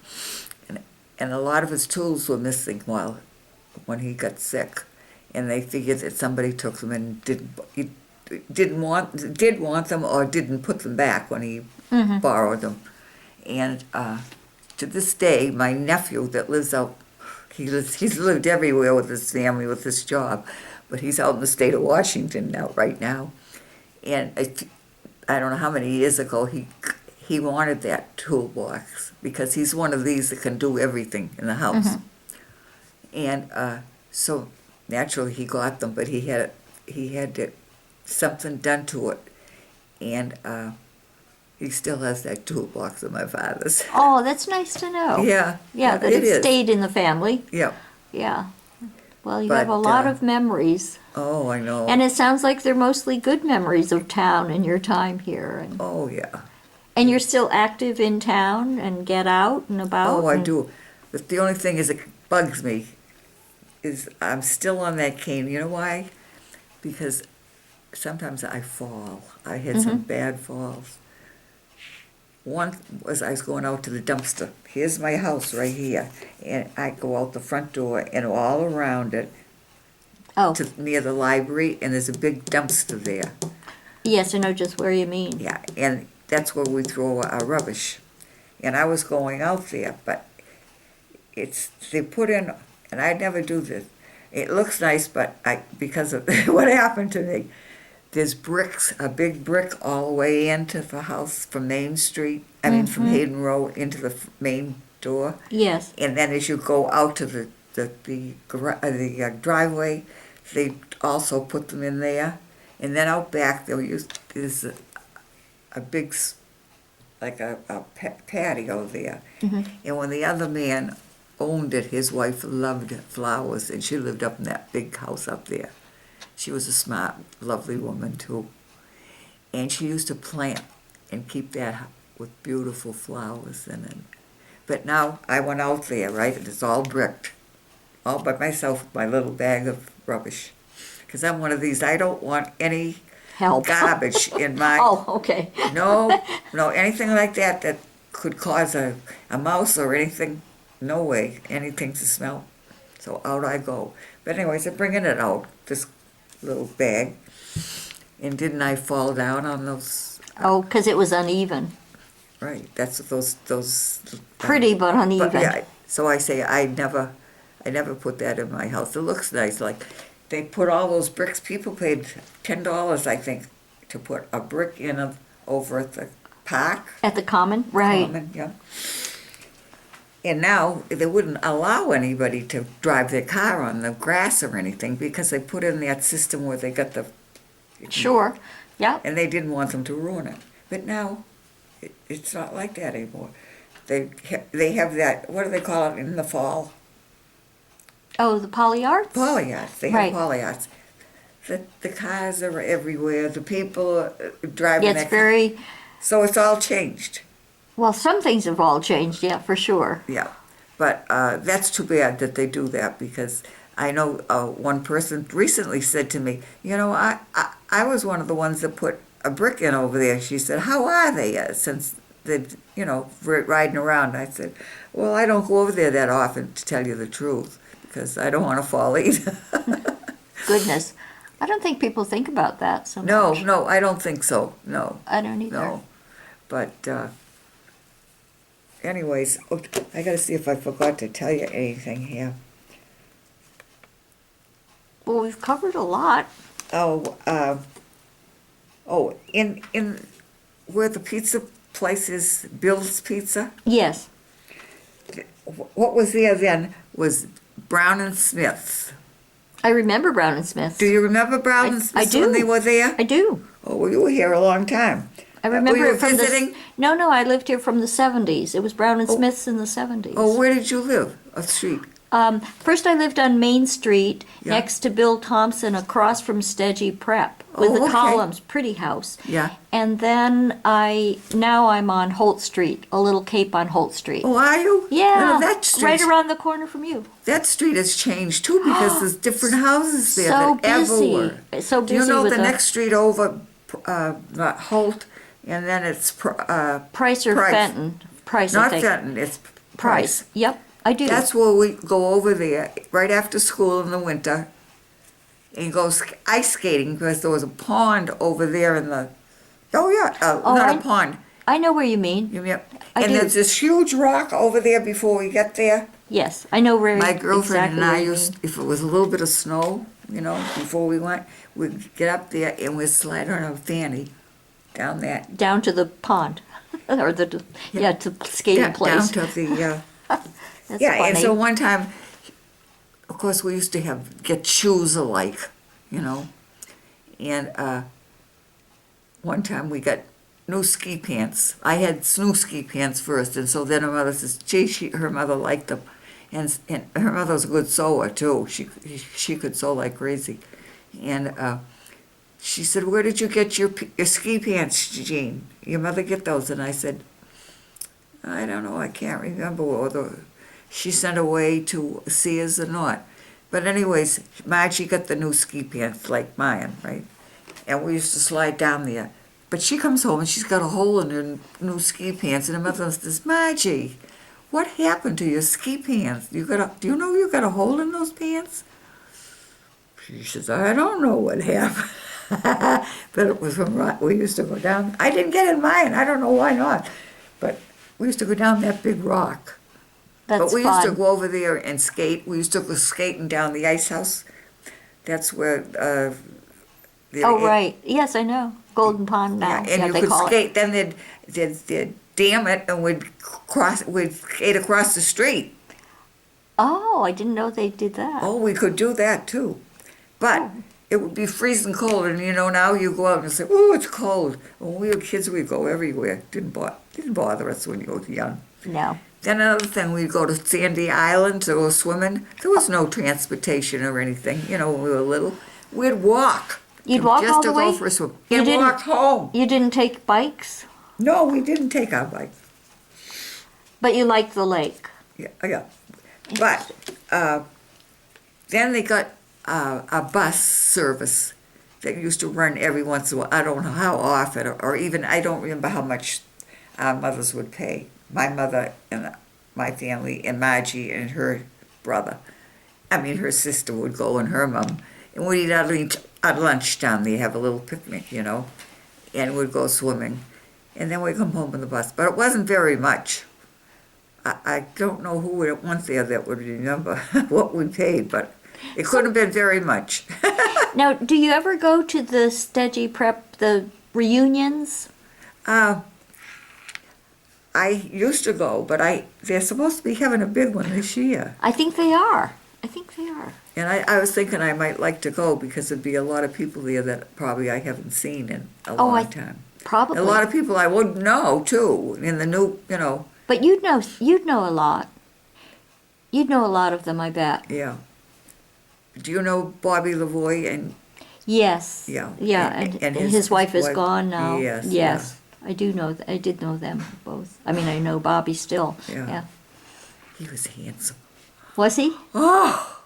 Speaker 2: and a lot of his tools were missing when he got sick. And they figured that somebody took them and did want them or didn't put them back when he borrowed them. And to this day, my nephew that lives out, he's lived everywhere with his family, with his job, but he's out in the state of Washington right now. And I don't know how many years ago he wanted that toolbox because he's one of these that can do everything in the house. And so naturally he got them, but he had something done to it, and he still has that toolbox of my father's.
Speaker 1: Oh, that's nice to know.
Speaker 2: Yeah.
Speaker 1: Yeah, that
Speaker 2: it
Speaker 1: it
Speaker 2: is.
Speaker 1: stayed in the family.
Speaker 2: Yeah.
Speaker 1: Yeah. Well, you
Speaker 2: But,
Speaker 1: have a lot of memories.
Speaker 2: Oh, I know.
Speaker 1: And it sounds like they're mostly good memories of town and your time here.
Speaker 2: Oh, yeah.
Speaker 1: And you're still active in town and get out and about?
Speaker 2: Oh, I
Speaker 1: and-
Speaker 2: do. But the only thing is, it bugs me, is I'm still on that cane. You know why? Because sometimes I fall. I had some bad falls. One was I was going out to the dumpster. Here's my house right here. And I go out the front door and all around it
Speaker 1: Oh,
Speaker 2: to near the library, and there's a big dumpster there.
Speaker 1: yes, I know just where you mean.
Speaker 2: Yeah, and that's where we throw our rubbish. And I was going out there, but they put in, and I never do this. It looks nice, but because of what happened to me, there's bricks, a big brick all the way into the house from Main Street, from Hayden Road into the main door.
Speaker 1: Yes.
Speaker 2: And then as you go out to the driveway, they also put them in there. And then out back, there's a big, like a patio there. And when the other man owned it, his wife loved flowers, and she lived up in that big house up there. She was a smart, lovely woman too. And she used to plant and keep that with beautiful flowers in it. But now I went out there, right, and it's all bricked, all by myself with my little bag of rubbish. Because I'm one of these, I don't want any
Speaker 1: Help.
Speaker 2: garbage in my...
Speaker 1: Oh, okay.
Speaker 2: No, anything like that could cause a mouse or anything, no way, anything to smell. So out I go. But anyways, I'm bringing it out, this little bag. And didn't I fall down on those?
Speaker 1: Oh, because it was uneven.
Speaker 2: Right, that's what those.
Speaker 1: Pretty but uneven.
Speaker 2: But yeah, so I say I never put that in my house. It looks nice, like they put all those bricks. People paid $10, I think, to put a brick in over at the park.
Speaker 1: At the common? Right.
Speaker 2: Common, yeah. And now they wouldn't allow anybody to drive their car on the grass or anything because they put in that system where they got the.
Speaker 1: Sure. Yeah.
Speaker 2: And they didn't want them to ruin it. But now, it's not like that anymore. They have that, what do they call it in the fall?
Speaker 1: Oh, the polyarts?
Speaker 2: Polyarts. They have
Speaker 1: Right.
Speaker 2: polyarts. The cars are everywhere. The people are driving
Speaker 1: It's
Speaker 2: their
Speaker 1: very,
Speaker 2: So it's all changed.
Speaker 1: well, some things have all changed, yeah, for sure.
Speaker 2: Yeah. But that's too bad that they do that, because I know one person recently said to me, I was one of the ones that put a brick in over there. She said, how are they since they've, riding around? I said, well, I don't go over there that often, to tell you the truth, because I don't want to fall either.
Speaker 1: Goodness. I don't think people think about that so
Speaker 2: No,
Speaker 1: much.
Speaker 2: I don't think so. No,
Speaker 1: I don't either.
Speaker 2: no. But anyways, I got to see if I forgot to tell you anything here.
Speaker 1: Well, we've covered a lot.
Speaker 2: In where the pizza place is, Bill's Pizza,
Speaker 1: Yes.
Speaker 2: what was there then was Brown and Smith's.
Speaker 1: I remember Brown and Smith's.
Speaker 2: Do you remember Brown and
Speaker 1: I
Speaker 2: Smith's when
Speaker 1: do.
Speaker 2: they were there?
Speaker 1: I do.
Speaker 2: Oh, well, you were here a long time.
Speaker 1: I remember
Speaker 2: were you
Speaker 1: it from
Speaker 2: visiting?
Speaker 1: No, I lived here from the 70s. It was Brown and Smith's in the 70s.
Speaker 2: Oh, where did you live? A street?
Speaker 1: First I lived on Main Street,
Speaker 2: Yeah.
Speaker 1: next to Bill Thompson, across from Stedgy Prep, with
Speaker 2: Oh,
Speaker 1: the
Speaker 2: okay.
Speaker 1: columns, pretty house.
Speaker 2: Yeah.
Speaker 1: And then now I'm on Holt Street, a little cape on Holt Street.
Speaker 2: Oh, are you?
Speaker 1: Yeah,
Speaker 2: Well, that
Speaker 1: right
Speaker 2: street,
Speaker 1: around the corner from you.
Speaker 2: that street has changed too, because there's different houses there
Speaker 1: So
Speaker 2: than ever
Speaker 1: busy.
Speaker 2: were.
Speaker 1: So
Speaker 2: Do you
Speaker 1: busy
Speaker 2: know
Speaker 1: with
Speaker 2: the
Speaker 1: the
Speaker 2: next street over, not Holt, and then it's
Speaker 1: Price or
Speaker 2: Price.
Speaker 1: Fenton. Price, I
Speaker 2: Not
Speaker 1: think.
Speaker 2: Fenton, it's
Speaker 1: Price. Yep, I do.
Speaker 2: That's where we go over there right after school in the winter and go ice skating, because there was a pond over there in the, not a pond.
Speaker 1: I know where you mean.
Speaker 2: Yep.
Speaker 1: I
Speaker 2: And
Speaker 1: do.
Speaker 2: there's this huge rock over there before we get there.
Speaker 1: Yes, I know where
Speaker 2: My girlfriend
Speaker 1: exactly
Speaker 2: and I
Speaker 1: where you
Speaker 2: used,
Speaker 1: mean.
Speaker 2: if it was a little bit of snow, before we went, we'd get up there and we'd slide on a fanny down that.
Speaker 1: Down to the pond, or to the skating
Speaker 2: Down
Speaker 1: place.
Speaker 2: to the,
Speaker 1: That's
Speaker 2: yeah,
Speaker 1: funny.
Speaker 2: and so one time, of course, we used to get shoes alike, and one time we got new ski pants. I had new ski pants first, and so then her mother says, gee, her mother liked them. and her mother's a good sewer too. She could sew like crazy, and she said, "Where did you get your ski pants, Jean? Your mother get those?" And I said, "I don't know. I can't remember whether she sent away to Sears or not." But anyways, Margie got the new ski pants like mine, right? And we used to slide down there. But she comes home and she's got a hole in her new ski pants, and her mother says, "Margie, what happened to your ski pants? Do you know you got a hole in those pants?" She says, "I don't know what happened." But it was from, we used to go down. I didn't get in mine. I don't know why not. But we used to go down that big rock.
Speaker 1: That's
Speaker 2: But we
Speaker 1: fun.
Speaker 2: used to go over there and skate. We used to go skating down the ice house. That's where
Speaker 1: Oh, right. Yes, I know. Golden Pond now.
Speaker 2: yeah, and you
Speaker 1: they
Speaker 2: could
Speaker 1: call
Speaker 2: skate. Then they'd dam it, and we'd skate across the street.
Speaker 1: Oh, I didn't know they did that.
Speaker 2: Oh, we could do that too, but it would be freezing cold. And now you go out and say, "Oh, it's cold." When we were kids, we'd go everywhere. Didn't bother us when you were young.
Speaker 1: No.
Speaker 2: Then another thing, we'd go to Sandy Island to go swimming. There was no transportation or anything, when we were little. We'd walk.
Speaker 1: You'd walk
Speaker 2: just
Speaker 1: all
Speaker 2: to
Speaker 1: the
Speaker 2: go
Speaker 1: way?
Speaker 2: for a swim.
Speaker 1: You
Speaker 2: And
Speaker 1: didn't-
Speaker 2: walk home.
Speaker 1: You didn't take bikes,
Speaker 2: No, we didn't take our bike.
Speaker 1: but you liked the lake.
Speaker 2: Yeah. But then they got a bus service that used to run every once in a while. I don't know how often, or even, I don't remember how much our mothers would pay. My mother and my family and Margie and her brother. Her sister would go and her mom. And we'd eat at lunch down there, have a little picnic, and we'd go swimming. And then we'd come home in the bus. But it wasn't very much. I don't know who it went there that would remember what we paid, but it couldn't have been very much.
Speaker 1: Now, do you ever go to the Stedgy Prep, the reunions?
Speaker 2: I used to go, but they're supposed to be having a big one this year.
Speaker 1: I think they are.
Speaker 2: And I was thinking I might like to go because there'd be a lot of people there that probably I haven't seen in a long time.
Speaker 1: Probably.
Speaker 2: A lot of people I wouldn't know, too, in the new,
Speaker 1: But you'd know a lot. You'd know a lot of them, I bet.
Speaker 2: yeah. Do you know Bobby Lavoie and
Speaker 1: Yes.
Speaker 2: Yeah.
Speaker 1: Yeah, and his wife is
Speaker 2: wife-
Speaker 1: gone now.
Speaker 2: Yes,
Speaker 1: Yes. I do know, I did know them both. I mean, I know Bobby still.
Speaker 2: Yeah. He was handsome.
Speaker 1: Was he?
Speaker 2: Oh,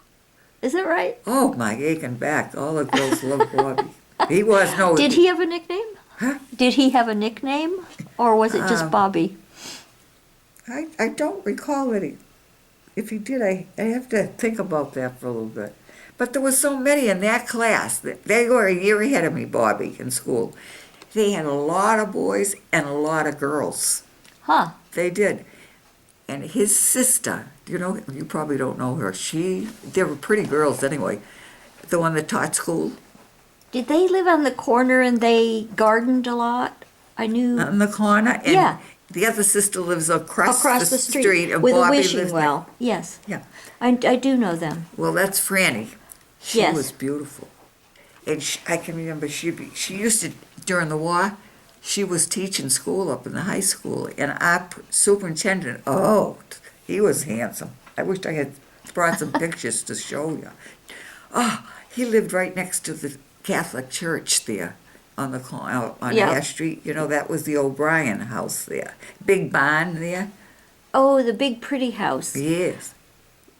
Speaker 1: Is it right?
Speaker 2: my aching back. All the girls loved Bobby. He was, no.
Speaker 1: Did he have a nickname?
Speaker 2: Huh?
Speaker 1: Did he have a nickname? Or was it just Bobby?
Speaker 2: I don't recall any. If he did, I have to think about that for a little bit. But there was so many in that class. They were a year ahead of me, Bobby, in school. They had a lot of boys and a lot of girls.
Speaker 1: Huh.
Speaker 2: They did. And his sister, you probably don't know her. They were pretty girls anyway. The one that taught school.
Speaker 1: Did they live on the corner and they gardened a lot? I knew.
Speaker 2: On the corner. And
Speaker 1: Yeah.
Speaker 2: the other sister lives across
Speaker 1: Across the street,
Speaker 2: and
Speaker 1: with
Speaker 2: Bobby
Speaker 1: a wishing
Speaker 2: lives
Speaker 1: well. Yes.
Speaker 2: Yeah.
Speaker 1: I do know them.
Speaker 2: Well, that's Frannie. She
Speaker 1: Yes.
Speaker 2: was beautiful. And I can remember she used to, during the war, she was teaching school up in the high school. And our superintendent, he was handsome. I wished I had brought some pictures to show you. Oh, he lived right next to the Catholic church there on the corner, on
Speaker 1: Yeah.
Speaker 2: Ash Street. That was the O'Brien house there. Big barn there.
Speaker 1: Oh, the big pretty house.
Speaker 2: Yes.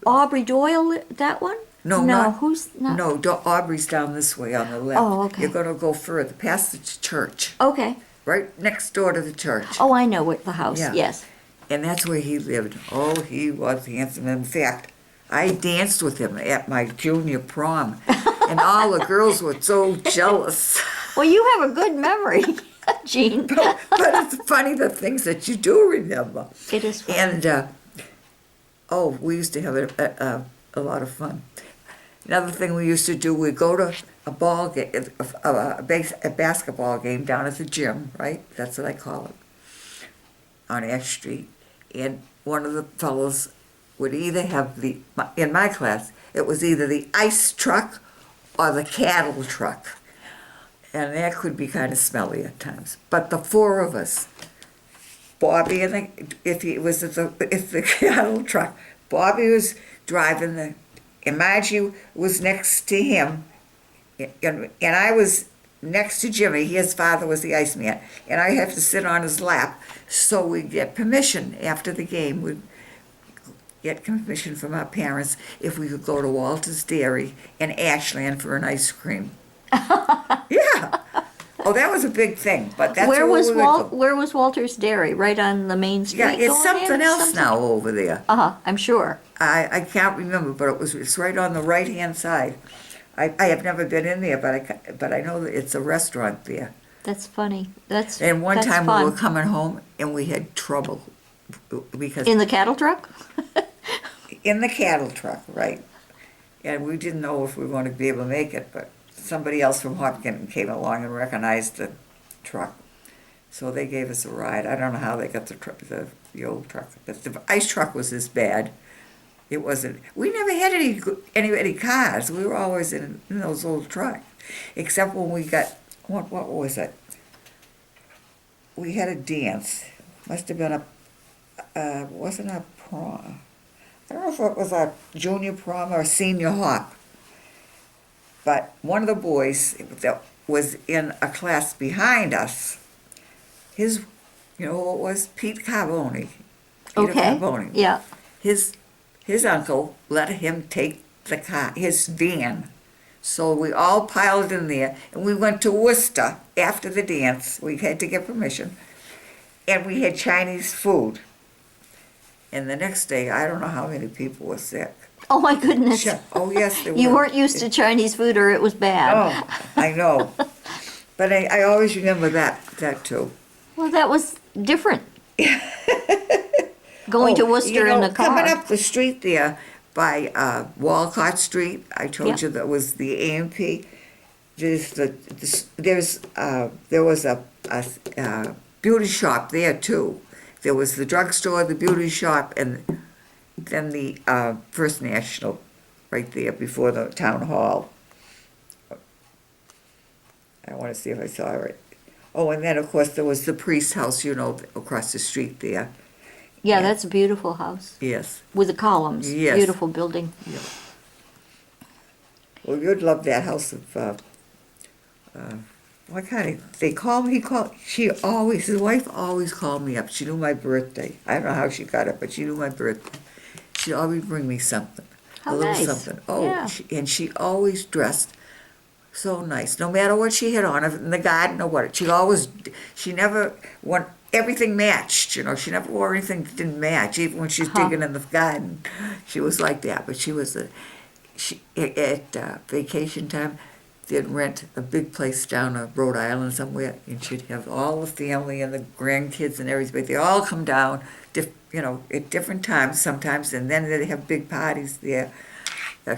Speaker 1: Aubrey Doyle, that one?
Speaker 2: No,
Speaker 1: No,
Speaker 2: not,
Speaker 1: who's not?
Speaker 2: No, Aubrey's down this way on the left.
Speaker 1: Oh, okay.
Speaker 2: You're going to go further, past the church,
Speaker 1: Okay.
Speaker 2: right next door to the church.
Speaker 1: Oh, I know what the house.
Speaker 2: Yeah.
Speaker 1: Yes.
Speaker 2: And that's where he lived. Oh, he was handsome. In fact, I danced with him at my junior prom, and all the girls were so jealous.
Speaker 1: Well, you have a good memory, Jean.
Speaker 2: But it's funny the things that you do remember.
Speaker 1: It is fun.
Speaker 2: And, we used to have a lot of fun. Another thing we used to do, we'd go to a ball game, a basketball game down at the gym, right? That's what I call it, on Ash Street. And one of the fellows would either have in my class, it was either the ice truck or the cattle truck. And that could be kind of smelly at times. But the four of us, Bobby, if the cattle truck, Bobby was driving and Margie was next to him, and I was next to Jimmy. His father was the Iceman, and I had to sit on his lap so we'd get permission after the game. We'd get permission from our parents if we could go to Walter's Dairy in Ashland for an ice cream. Yeah. Oh, that was a big thing, but that's
Speaker 1: Where was
Speaker 2: we would go.
Speaker 1: Where was Walter's Dairy? Right on the main street?
Speaker 2: Yeah, it's
Speaker 1: going
Speaker 2: something
Speaker 1: in?
Speaker 2: else now over there.
Speaker 1: I'm sure.
Speaker 2: I can't remember, but it's right on the right-hand side. I have never been in there, but I know that it's a restaurant there.
Speaker 1: That's funny. That's
Speaker 2: And one
Speaker 1: that's
Speaker 2: time
Speaker 1: fun.
Speaker 2: we were coming home and we had trouble because
Speaker 1: In the cattle truck?
Speaker 2: in the cattle truck, right? And we didn't know if we were going to be able to make it, but somebody else from Hopkinton came along and recognized the truck. So they gave us a ride. I don't know how they got the old truck, but the ice truck was as bad. It wasn't. We never had any cars. We were always in those old trucks, except when we got what was it? We had a dance. Must have been wasn't a prom. I don't know if it was a junior prom or a senior hop. But one of the boys that was in a class behind us, you know who it was? Pete Carboni. Peter
Speaker 1: Okay.
Speaker 2: Carboni.
Speaker 1: Yeah.
Speaker 2: His uncle let him take the car, his van. So we all piled in there, and we went to Worcester after the dance. We had to get permission. And we had Chinese food. And the next day, I don't know how many people were sick.
Speaker 1: Oh my goodness.
Speaker 2: Oh, yes, they were.
Speaker 1: You weren't used to Chinese food, or it was bad.
Speaker 2: Oh, I know. But I always remember that too.
Speaker 1: Well, that was different. Going to Worcester in the car.
Speaker 2: Coming up the street there by Walcott Street, I told
Speaker 1: Yeah.
Speaker 2: you that was the A&P. There was a beauty shop there too. There was the drugstore, the beauty shop, and then the First National right there before the town hall. I want to see if I saw it. Oh, and then of course there was the priest's house, across the street there.
Speaker 1: Yeah, that's a beautiful house
Speaker 2: Yes.
Speaker 1: with the columns.
Speaker 2: Yes.
Speaker 1: Beautiful building.
Speaker 2: Yeah. Well, you'd love that house of, what kind of, his wife always called me up. She knew my birthday. I don't know how she got it, but she knew my birthday. She'd always bring me something.
Speaker 1: How
Speaker 2: a little
Speaker 1: nice.
Speaker 2: something. Oh,
Speaker 1: Yeah.
Speaker 2: and she always dressed so nice. No matter what she had on, in the garden or what, she never went, everything matched, She never wore anything that didn't match, even when she's digging in the garden. She was like that, but at vacation time, they'd rent a big place down in Rhode Island somewhere, and she'd have all the family and the grandkids and everything. They all come down, at different times sometimes, and then they'd have big parties there. And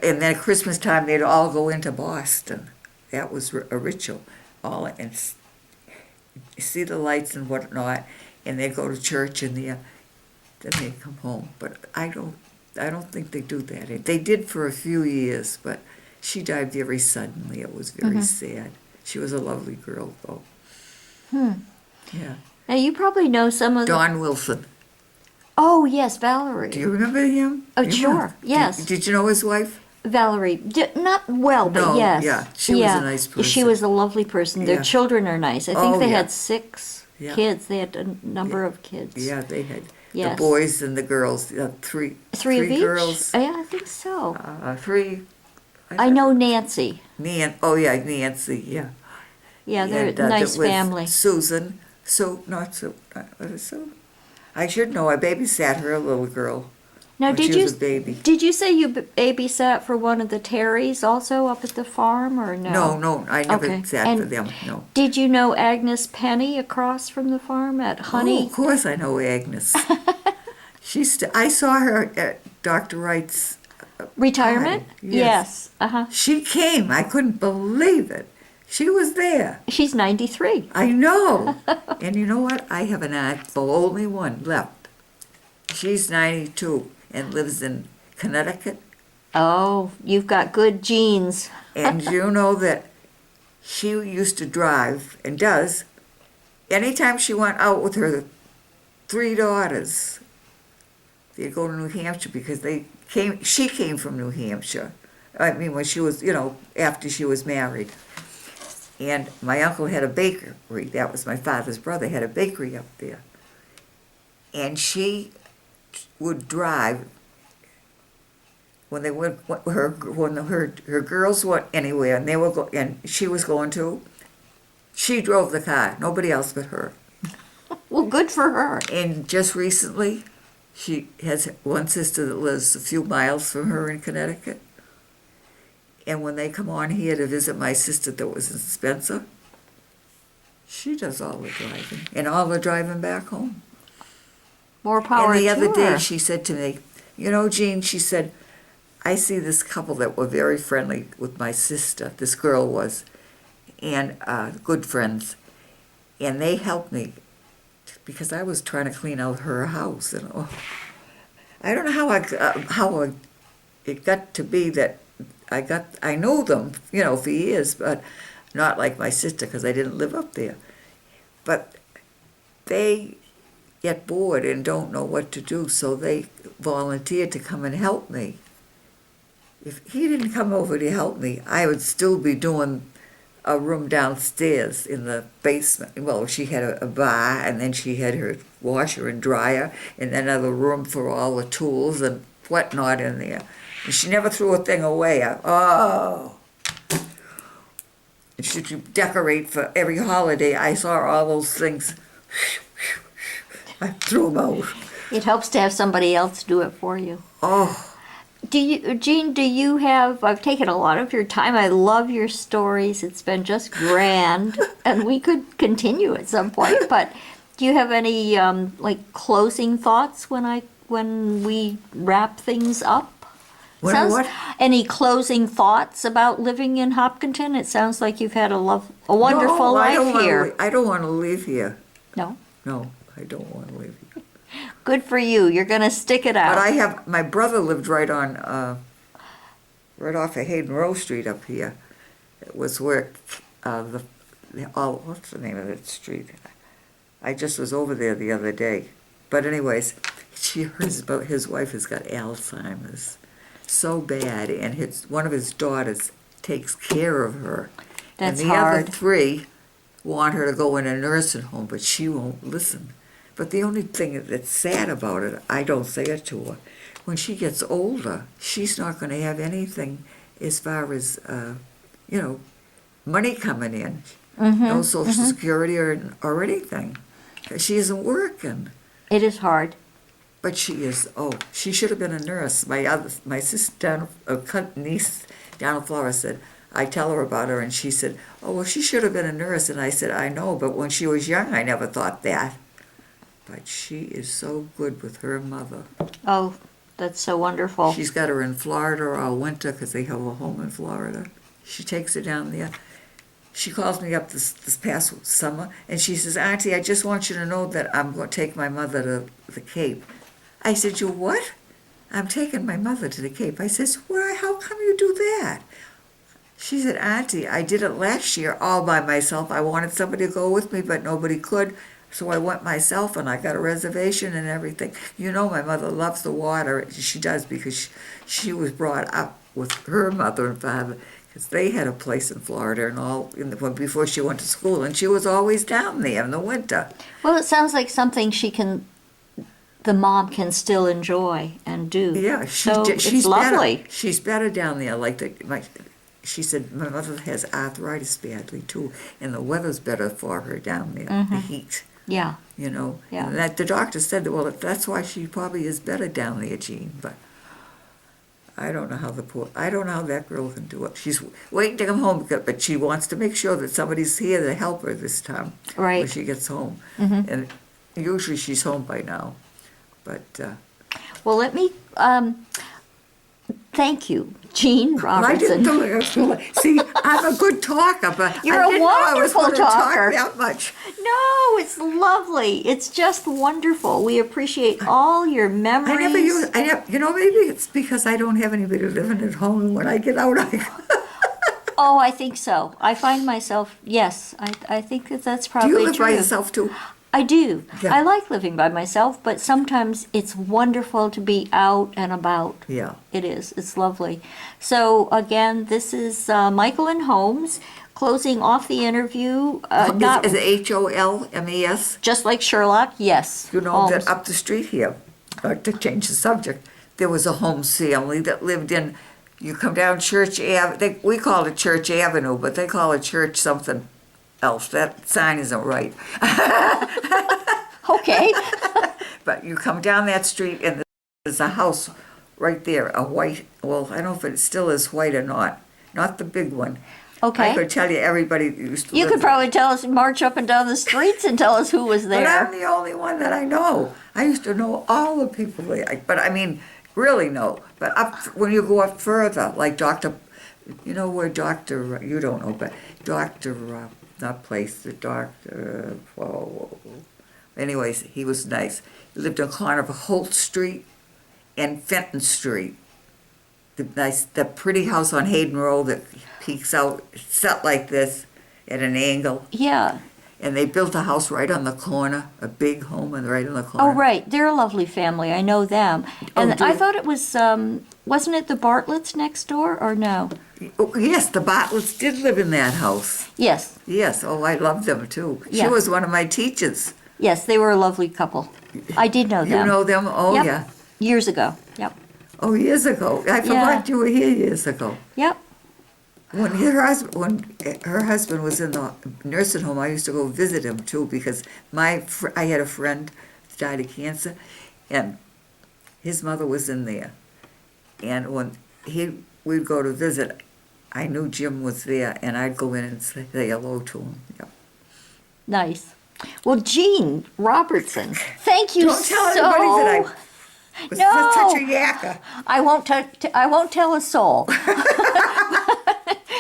Speaker 2: then at Christmas time, they'd all go into Boston. That was a ritual. And see the lights and whatnot, and they'd go to church, and then they'd come home. But I don't think they do that. They did for a few years, but she died very suddenly. It was very sad. She was a lovely girl, though. Yeah.
Speaker 1: Now, you probably know some of the...
Speaker 2: Don Wilson.
Speaker 1: Oh, yes, Valerie.
Speaker 2: Do you remember him?
Speaker 1: Oh,
Speaker 2: Yeah.
Speaker 1: sure, yes.
Speaker 2: Did you know his wife?
Speaker 1: Valerie. Not well, but
Speaker 2: No,
Speaker 1: yes.
Speaker 2: yeah, she was a nice
Speaker 1: She
Speaker 2: person.
Speaker 1: was a lovely person. Their
Speaker 2: Yeah.
Speaker 1: children are nice. I think
Speaker 2: Oh,
Speaker 1: they
Speaker 2: yeah.
Speaker 1: had 6
Speaker 2: Yeah.
Speaker 1: kids. They had a number of kids.
Speaker 2: Yeah, they had
Speaker 1: Yes.
Speaker 2: the boys and the girls. Three
Speaker 1: Three of
Speaker 2: girls.
Speaker 1: each? Yeah, I think so.
Speaker 2: Three.
Speaker 1: I know Nancy.
Speaker 2: Nancy, yeah.
Speaker 1: Yeah, they're
Speaker 2: And,
Speaker 1: a nice
Speaker 2: with
Speaker 1: family.
Speaker 2: Susan, not Sue, was it Sue? I should know, I babysat her, a little girl,
Speaker 1: Now,
Speaker 2: when
Speaker 1: did
Speaker 2: she
Speaker 1: you
Speaker 2: was a baby.
Speaker 1: did you say you babysat for one of the Terrys also up at the farm, or no?
Speaker 2: No, I never
Speaker 1: Okay.
Speaker 2: sat for
Speaker 1: And
Speaker 2: them, no.
Speaker 1: Did you know Agnes Penny across from the farm at
Speaker 2: Oh,
Speaker 1: Honey?
Speaker 2: of course I know Agnes. I saw her at Dr. Wright's
Speaker 1: Retirement?
Speaker 2: party, yes.
Speaker 1: Uh-huh.
Speaker 2: She came, I couldn't believe it. She was there.
Speaker 1: She's 93.
Speaker 2: I know. And you know what? I have an aunt, the only one left. She's 92 and lives in Connecticut.
Speaker 1: Oh, you've got good genes.
Speaker 2: And you know that she used to drive, and does, anytime she went out with her 3 daughters, they'd go to New Hampshire because she came from New Hampshire. I mean, when she was, after she was married. And my uncle had a bakery. That was my father's brother, had a bakery up there. And she would drive when her girls went anywhere and and she was going to. She drove the car, nobody else but her.
Speaker 1: Well, good for her.
Speaker 2: And just recently, she has one sister that lives a few miles from her in Connecticut. And when they come on here to visit my sister that was in Spencer, she does all the driving and all the driving back home.
Speaker 1: More power to her.
Speaker 2: And the other day she said to me, Jean, she said, I see this couple that were very friendly with my sister, this girl was, and good friends. And they helped me because I was trying to clean out her house. And I don't know how it got to be that I know them, for years, but not like my sister because I didn't live up there. But they get bored and don't know what to do, so they volunteered to come and help me. If he didn't come over to help me, I would still be doing a room downstairs in the basement. Well, she had a bar, and then she had her washer and dryer, and then another room for all the tools and whatnot in there. And she never threw a thing away. And she'd decorate for every holiday. I saw all those things. I threw them out.
Speaker 1: It helps to have somebody else do it for you.
Speaker 2: Oh.
Speaker 1: Jean, do you have, I've taken a lot of your time. I love your stories. It's been just grand. And we could continue at some point, but do you have any closing thoughts when we wrap things up?
Speaker 2: What?
Speaker 1: Any closing thoughts about living in Hopkinton? It sounds like you've had a wonderful life here.
Speaker 2: I don't want to live here.
Speaker 1: No?
Speaker 2: No, I don't want to live here.
Speaker 1: Good for you. You're going to stick it out.
Speaker 2: But my brother lived right off of Hayden Row Street up here. It was where what's the name of that street? I just was over there the other day. But anyways, she heard about his wife has got Alzheimer's. So bad, and one of his daughters takes care of her.
Speaker 1: That's
Speaker 2: and the
Speaker 1: hard.
Speaker 2: other three want her to go in a nursing home, but she won't listen. But the only thing that's sad about it, I don't say it to her, when she gets older, she's not going to have anything as far as, money coming in.
Speaker 1: Mm-hmm,
Speaker 2: No Social Security or anything. 'Cause she isn't working.
Speaker 1: It is hard.
Speaker 2: But she is, she should have been a nurse. My sister niece down in Florida said, I tell her about her, and she said, well, she should have been a nurse. And I said, I know, but when she was young, I never thought that. But she is so good with her mother.
Speaker 1: Oh, that's so wonderful.
Speaker 2: She's got her in Florida all winter because they have a home in Florida. She takes her down there. She calls me up this past summer, and she says, Auntie, I just want you to know that I'm going to take my mother to the Cape. I said, you what? I'm taking my mother to the Cape. I says, well, how come you do that? She said, Auntie, I did it last year all by myself. I wanted somebody to go with me, but nobody could. So I went myself, and I got a reservation and everything. My mother loves the water. She does, because she was brought up with her mother and father, because they had a place in Florida and all before she went to school, and she was always down there in the winter.
Speaker 1: Well, it sounds like something the mom can still enjoy and do.
Speaker 2: Yeah,
Speaker 1: it's lovely.
Speaker 2: Better. She's better down there. She said my mother has arthritis badly too, and the weather's better for her down there. The heat.
Speaker 1: Yeah.
Speaker 2: Yeah.
Speaker 1: And
Speaker 2: that the doctor said that. Well, that's why she probably is better down there, Jean. But I don't know how that girl can do it. She's waiting to come home, but she wants to make sure that somebody's here to help her this time.
Speaker 1: Right.
Speaker 2: When she gets home, and usually she's home by now. But
Speaker 1: well, let me thank you, Jean Robertson.
Speaker 2: I didn't know it. See, I'm a good talker, but
Speaker 1: You're
Speaker 2: I
Speaker 1: a
Speaker 2: didn't know I was
Speaker 1: wonderful
Speaker 2: going to
Speaker 1: talker.
Speaker 2: talk that much.
Speaker 1: No, it's lovely. It's just wonderful. We appreciate all your memories.
Speaker 2: Maybe it's because I don't have anybody living at home. When I get out,
Speaker 1: Oh, I think so. I find myself, yes, I think that's
Speaker 2: Do
Speaker 1: probably
Speaker 2: you live
Speaker 1: true.
Speaker 2: by yourself too?
Speaker 1: I do.
Speaker 2: Yeah.
Speaker 1: I like living by myself, but sometimes it's wonderful to be out and about.
Speaker 2: Yeah.
Speaker 1: It is. It's lovely. So again, this is Michael and Holmes closing off the interview. Not
Speaker 2: Is it Holmes?
Speaker 1: just like Sherlock. Yes.
Speaker 2: You know
Speaker 1: Holmes.
Speaker 2: that up the street here, to change the subject, there was a Holmes family that lived in, you come down Church Ave, we call it Church Avenue, but they call it Church something else. That sign isn't right.
Speaker 1: Okay.
Speaker 2: But you come down that street and there's a house right there, a white, well, I don't know if it still is white or not the big one.
Speaker 1: Okay.
Speaker 2: I could tell you everybody that used to
Speaker 1: You
Speaker 2: live
Speaker 1: could
Speaker 2: there.
Speaker 1: probably tell us, march up and down the streets and tell us who was
Speaker 2: But I'm
Speaker 1: there.
Speaker 2: the only one that I know. I used to know all the people there, but I mean, really know. But when you go up further, like Dr., you know where Dr., you don't know, but Dr., not place, the Dr., whoa. Anyways, he was nice. He lived on the corner of Holt Street and Fenton Street. The pretty house on Hayden Road that peeks out, set like this at an angle.
Speaker 1: Yeah.
Speaker 2: And they built a house right on the corner, a big home and right on the corner.
Speaker 1: Oh, right. They're a lovely family. I know them. And
Speaker 2: do
Speaker 1: I
Speaker 2: you?
Speaker 1: thought it was, wasn't it the Bartletts next door or no?
Speaker 2: Oh, yes, the Bartletts did live in that house.
Speaker 1: Yes.
Speaker 2: Yes, oh, I loved them too. She
Speaker 1: Yeah.
Speaker 2: was one of my teachers.
Speaker 1: Yes, they were a lovely couple. I did know them.
Speaker 2: You know them? Oh,
Speaker 1: Yep.
Speaker 2: yeah.
Speaker 1: Years ago. Yep.
Speaker 2: Oh, years ago. I forgot you were here years ago.
Speaker 1: Yep.
Speaker 2: When her husband was in the nursing home, I used to go visit him too because I had a friend that died of cancer, and his mother was in there. And when we'd go to visit, I knew Jim was there, and I'd go in and say hello to him. Yep.
Speaker 1: Nice. Well, Jean Robertson, thank you
Speaker 2: Don't tell
Speaker 1: so.
Speaker 2: anybody that I was
Speaker 1: No.
Speaker 2: such a yakker.
Speaker 1: I won't tell a soul.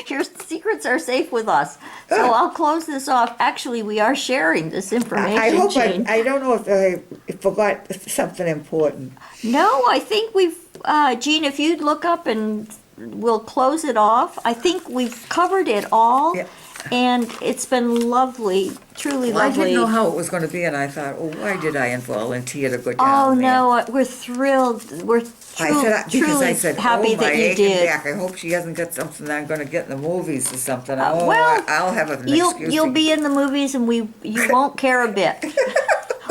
Speaker 1: Your secrets are safe with us. So I'll close this off. Actually, we are sharing this information,
Speaker 2: I hope
Speaker 1: Jean.
Speaker 2: I don't know if I forgot something important.
Speaker 1: No, I think we've, Jean, if you'd look up and we'll close it off. I think we've covered it all.
Speaker 2: Yeah.
Speaker 1: And it's been lovely, truly
Speaker 2: Well, I
Speaker 1: lovely.
Speaker 2: didn't know how it was going to be, and I thought, oh, why did I volunteer to go down
Speaker 1: Oh,
Speaker 2: there?
Speaker 1: no, we're thrilled. We're truly happy
Speaker 2: oh, my
Speaker 1: that you
Speaker 2: aching
Speaker 1: did.
Speaker 2: back. I hope she hasn't got something that I'm going to get in the movies or something.
Speaker 1: Well,
Speaker 2: I'll have an excuse.
Speaker 1: You'll
Speaker 2: to-
Speaker 1: be in the movies and you won't care a bit.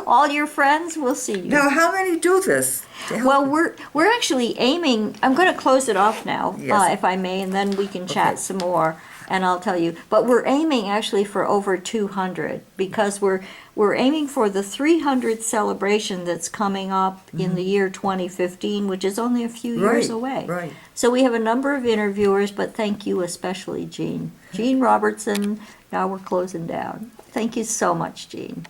Speaker 1: All your friends will see you.
Speaker 2: Now, how many do this? to help
Speaker 1: Well,
Speaker 2: me?
Speaker 1: we're actually aiming. I'm going to close it off now,
Speaker 2: Yes.
Speaker 1: if I may, and then we can chat
Speaker 2: Okay.
Speaker 1: some more, and I'll tell you. But we're aiming actually for over 200 because we're aiming for the 300th celebration that's coming up in the year 2015, which is only a few years
Speaker 2: Right,
Speaker 1: away.
Speaker 2: right.
Speaker 1: So we have a number of interviewers, but thank you especially, Jean. Jean Robertson. Now we're closing down. Thank you so much, Jean.